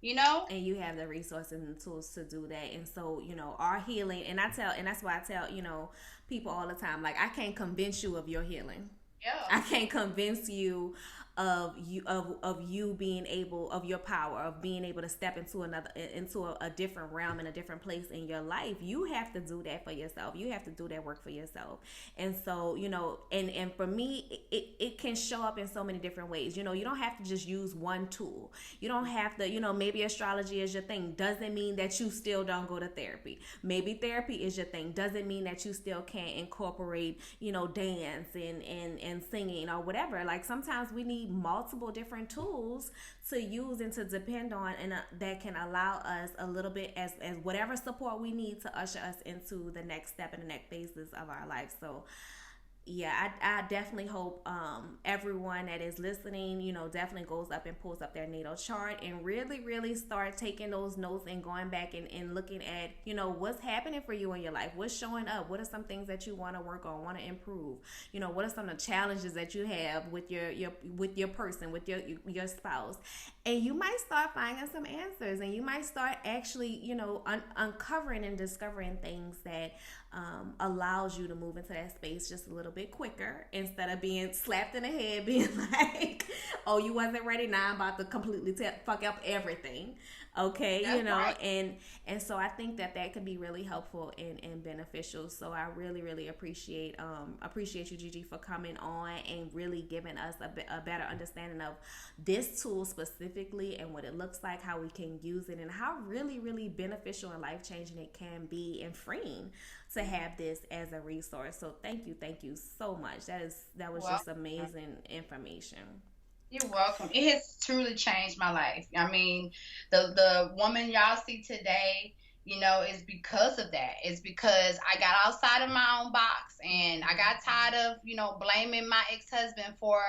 S3: you know?
S1: And you have the resources and the tools to do that. And so, you know, our healing, and that's why I tell, you know, people all the time, like, I can't convince you of your healing.
S3: Yeah.
S1: I can't convince you of you being able, of your power, of being able to step into a different realm and a different place in your life. You have to do that for yourself. You have to do that work for yourself. And so, you know, and for me, it can show up in so many different ways. You know, you don't have to just use one tool. You don't have to, you know, maybe astrology is your thing. Doesn't mean that you still don't go to therapy. Maybe therapy is your thing. Doesn't mean that you still can't incorporate, you know, dance and singing or whatever. Like, sometimes we need multiple different tools to use and to depend on, and that can allow us a little bit as whatever support we need to usher us into the next step and the next phases of our life. So yeah, I definitely hope everyone that is listening, you know, definitely goes up and pulls up their natal chart and really, really start taking those notes and going back and looking at, you know, what's happening for you in your life, what's showing up, what are some things that you want to work on, want to improve, you know, what are some of the challenges that you have with your person, with your spouse, and you might start finding some answers, and you might start actually, you know, uncovering and discovering things that allows you to move into that space just a little bit quicker instead of being slapped in the head, being like, oh, you wasn't ready, now I'm about to completely fuck up everything. Okay. That's, you know, right. And so I think that could be really helpful and beneficial. So I really, really appreciate you, Gigi, for coming on and really giving us a better understanding of this tool specifically and what it looks like, how we can use it, and how really, really beneficial and life-changing it can be, and freeing to have this as a resource. So thank you so much. That was just amazing information.
S3: You're welcome. It has truly changed my life. I mean, the woman y'all see today, you know, is because of that. It's because I got outside of my own box, and I got tired of, you know, blaming my ex-husband for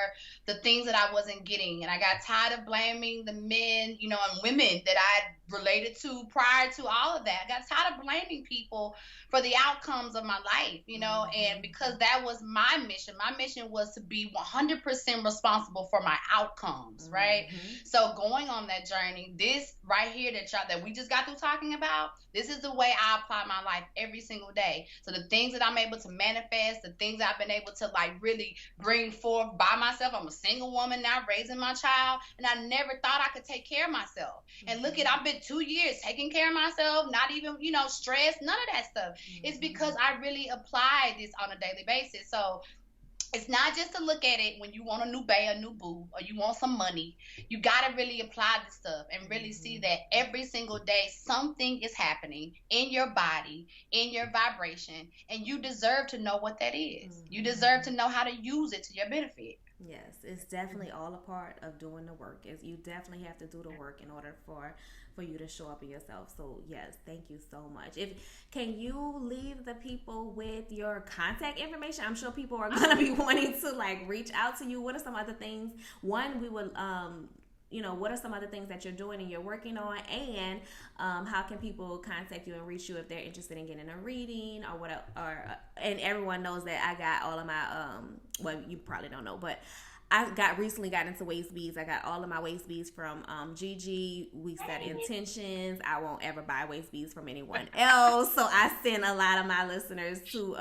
S3: the things that I wasn't getting. And I got tired of blaming the men, you know, and women that I related to prior to all of that. I got tired of blaming people for the outcomes of my life, you know, and because that was my mission was to be 100% responsible for my outcomes, right? So going on that journey, this right here that we just got through talking about, this is the way I apply my life every single day. So the things that I'm able to manifest, the things I've been able to like really bring forth by myself. I'm a single woman now raising my child, and I never thought I could take care of myself. And look I've been 2 years taking care of myself, not even, you know, stressed, none of that stuff. It's because I really apply this on a daily basis. So it's not just to look at it when you want a new bae, a new boo, or you want some money. You got to really apply this stuff and really see that every single day something is happening in your body, in your vibration, and you deserve to know what that is. You deserve to know how to use it to your benefit.
S1: Yes, it's definitely all a part of doing the work. You definitely have to do the work in order for you to show up in yourself. So yes, thank you so much. Can you leave the people with your contact information? I'm sure people are going to be wanting to like reach out to you. What are some other things? One, we would what are some other things that you're doing and you're working on, and how can people contact you and reach you if they're interested in getting a reading or what? And everyone knows that I got all of my well, you probably don't know, but I recently got into waist beads. I got all of my waist beads from Gigi. We set intentions. I won't ever buy waist beads from anyone else. So I send a lot of my listeners to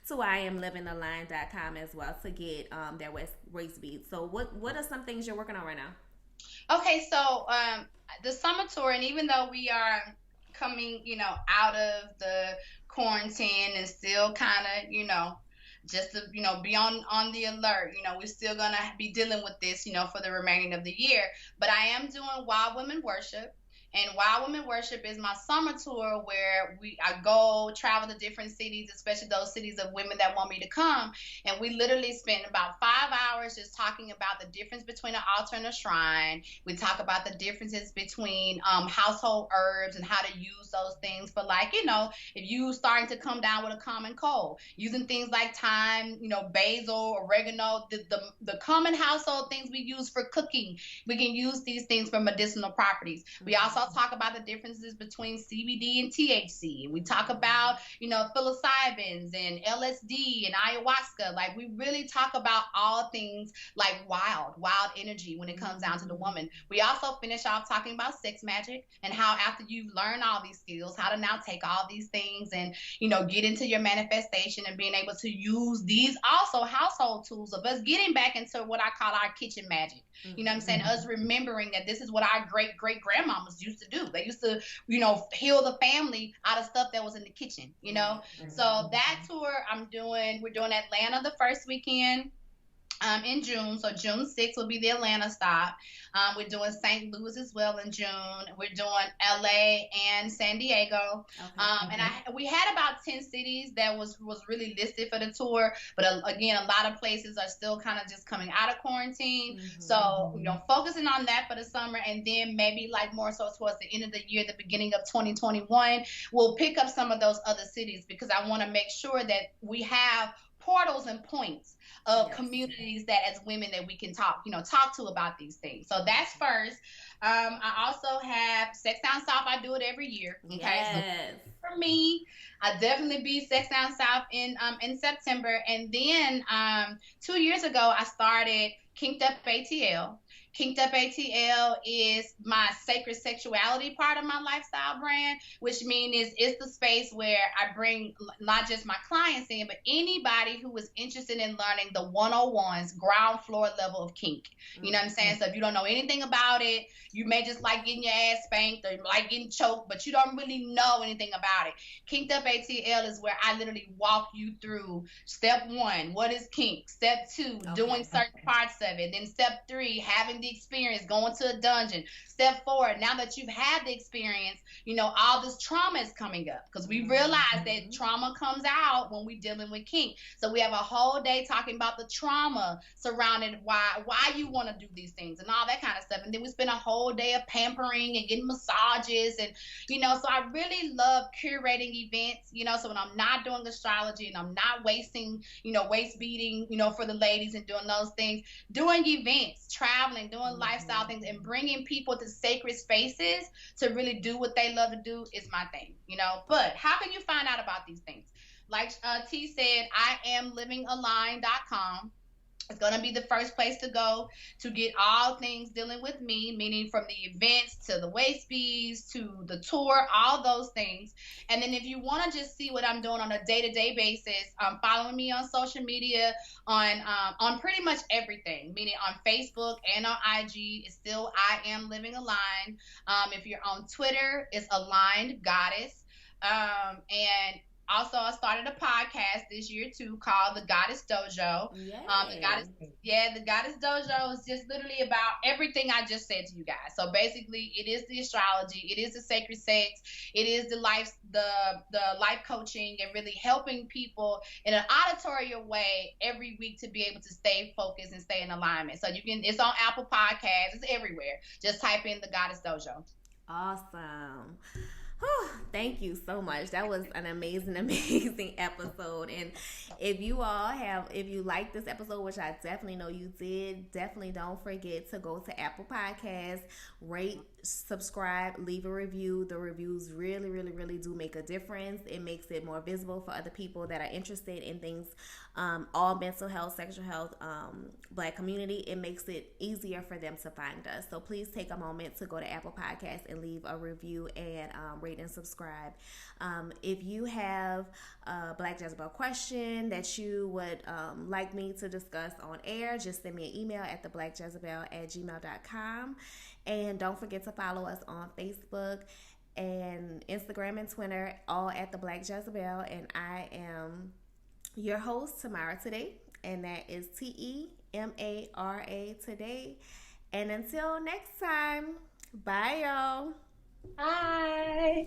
S1: IamLivingAligned.com as well to get their waist beads. So what are some things you're working on right now?
S3: Okay, so the summer tour, and even though we are coming, out of the quarantine and still kind of, just to, be on the alert, we're still going to be dealing with this, for the remaining of the year. But I am doing Wild Women Worship. And Wild Women Worship is my summer tour where I go travel to different cities, especially those cities of women that want me to come. And we literally spend about 5 hours just talking about the difference between an altar and a shrine. We talk about the differences between household herbs and how to use those things for, like, if you starting to come down with a common cold, using things like thyme, basil, oregano, the common household things we use for cooking. We can use these things for medicinal properties. We also talk about the differences between CBD and THC. We talk about, psilocybins and LSD and ayahuasca. Like, we really talk about all things like wild energy when it comes down to the woman. We also finish off talking about sex magic and how after you've learned all these skills, how to now take all these things and, get into your manifestation and being able to use these also household tools of us getting back into what I call our kitchen magic. You know what I'm saying? Us remembering that this is what our great-great-grandmamas used to do. They used to, heal the family out of stuff that was in the kitchen, So that tour we're doing Atlanta the first weekend in June. So June 6th will be the Atlanta stop. We're doing St. Louis as well in June. We're doing LA and San Diego. And we had about 10 cities that was really listed for the tour. But again, a lot of places are still kind of just coming out of quarantine. So, focusing on that for the summer, and then maybe like more so towards the end of the year, the beginning of 2021, we'll pick up some of those other cities, because I want to make sure that we have portals and points of communities that as women that we can talk to about these things. So that's first. I also have Sex Down South. I do it every year. Okay. Yes. So for me, I definitely be Sex Down South in September. And then 2 years ago, I started Kinked Up ATL. Kinked Up ATL is my sacred sexuality part of my lifestyle brand, which means it's the space where I bring not just my clients in, but anybody who is interested in learning the 101s, ground floor level of kink. You know what I'm saying? So if you don't know anything about it, you may just like getting your ass spanked or like getting choked, but you don't really know anything about it. Kinked Up ATL is where I literally walk you through step 1, what is kink? Step 2, doing certain parts of it. Then step 3, having the experience, going to a dungeon. Step 4, now that you've had the experience, all this trauma is coming up, because we realize that trauma comes out when we're dealing with kink. So we have a whole day talking about the trauma surrounding why you want to do these things and all that kind of stuff. And then we spend a whole day of pampering and getting massages, and so I really love curating events, so when I'm not doing astrology and I'm not wasting, waist beating, for the ladies and doing those things, doing events, traveling, doing lifestyle things, and bringing people to sacred spaces to really do what they love to do is my thing, But how can you find out about these things? Like T said, IamLivingAligned.com. It's going to be the first place to go to get all things dealing with me, meaning from the events to the waist beads to the tour, all those things. And then if you want to just see what I'm doing on a day-to-day basis, following me on social media on pretty much everything, meaning on Facebook and on IG. It's still I Am Living Aligned. If you're on Twitter, it's Aligned Goddess. And also, I started a podcast this year too called the Goddess Dojo. The Goddess Dojo is just literally about everything I just said to you guys. So basically, it is the astrology, it is the sacred sex, it is the life coaching, and really helping people in an auditory way every week to be able to stay focused and stay in alignment. So it's on Apple Podcasts, it's everywhere. Just type in the Goddess Dojo.
S1: Awesome. Whew, thank you so much. That was an amazing, amazing episode. And if you like this episode, which I definitely know you did, definitely don't forget to go to Apple Podcasts, rate, subscribe, leave a review. The reviews really, really, really do make a difference. It makes it more visible for other people that are interested in things, all mental health, sexual health, Black community. It makes it easier for them to find us. So please take a moment to go to Apple Podcasts and leave a review and rate and subscribe. If you have a Black Jezebel question that you would like me to discuss on air, just send me an email at theblackjezebel@gmail.com. And don't forget to follow us on Facebook and Instagram and Twitter, all at The Black Jezebel. And I am your host, TemaraToday, and that is TEMARA Today. And until next time, bye, y'all.
S3: Bye.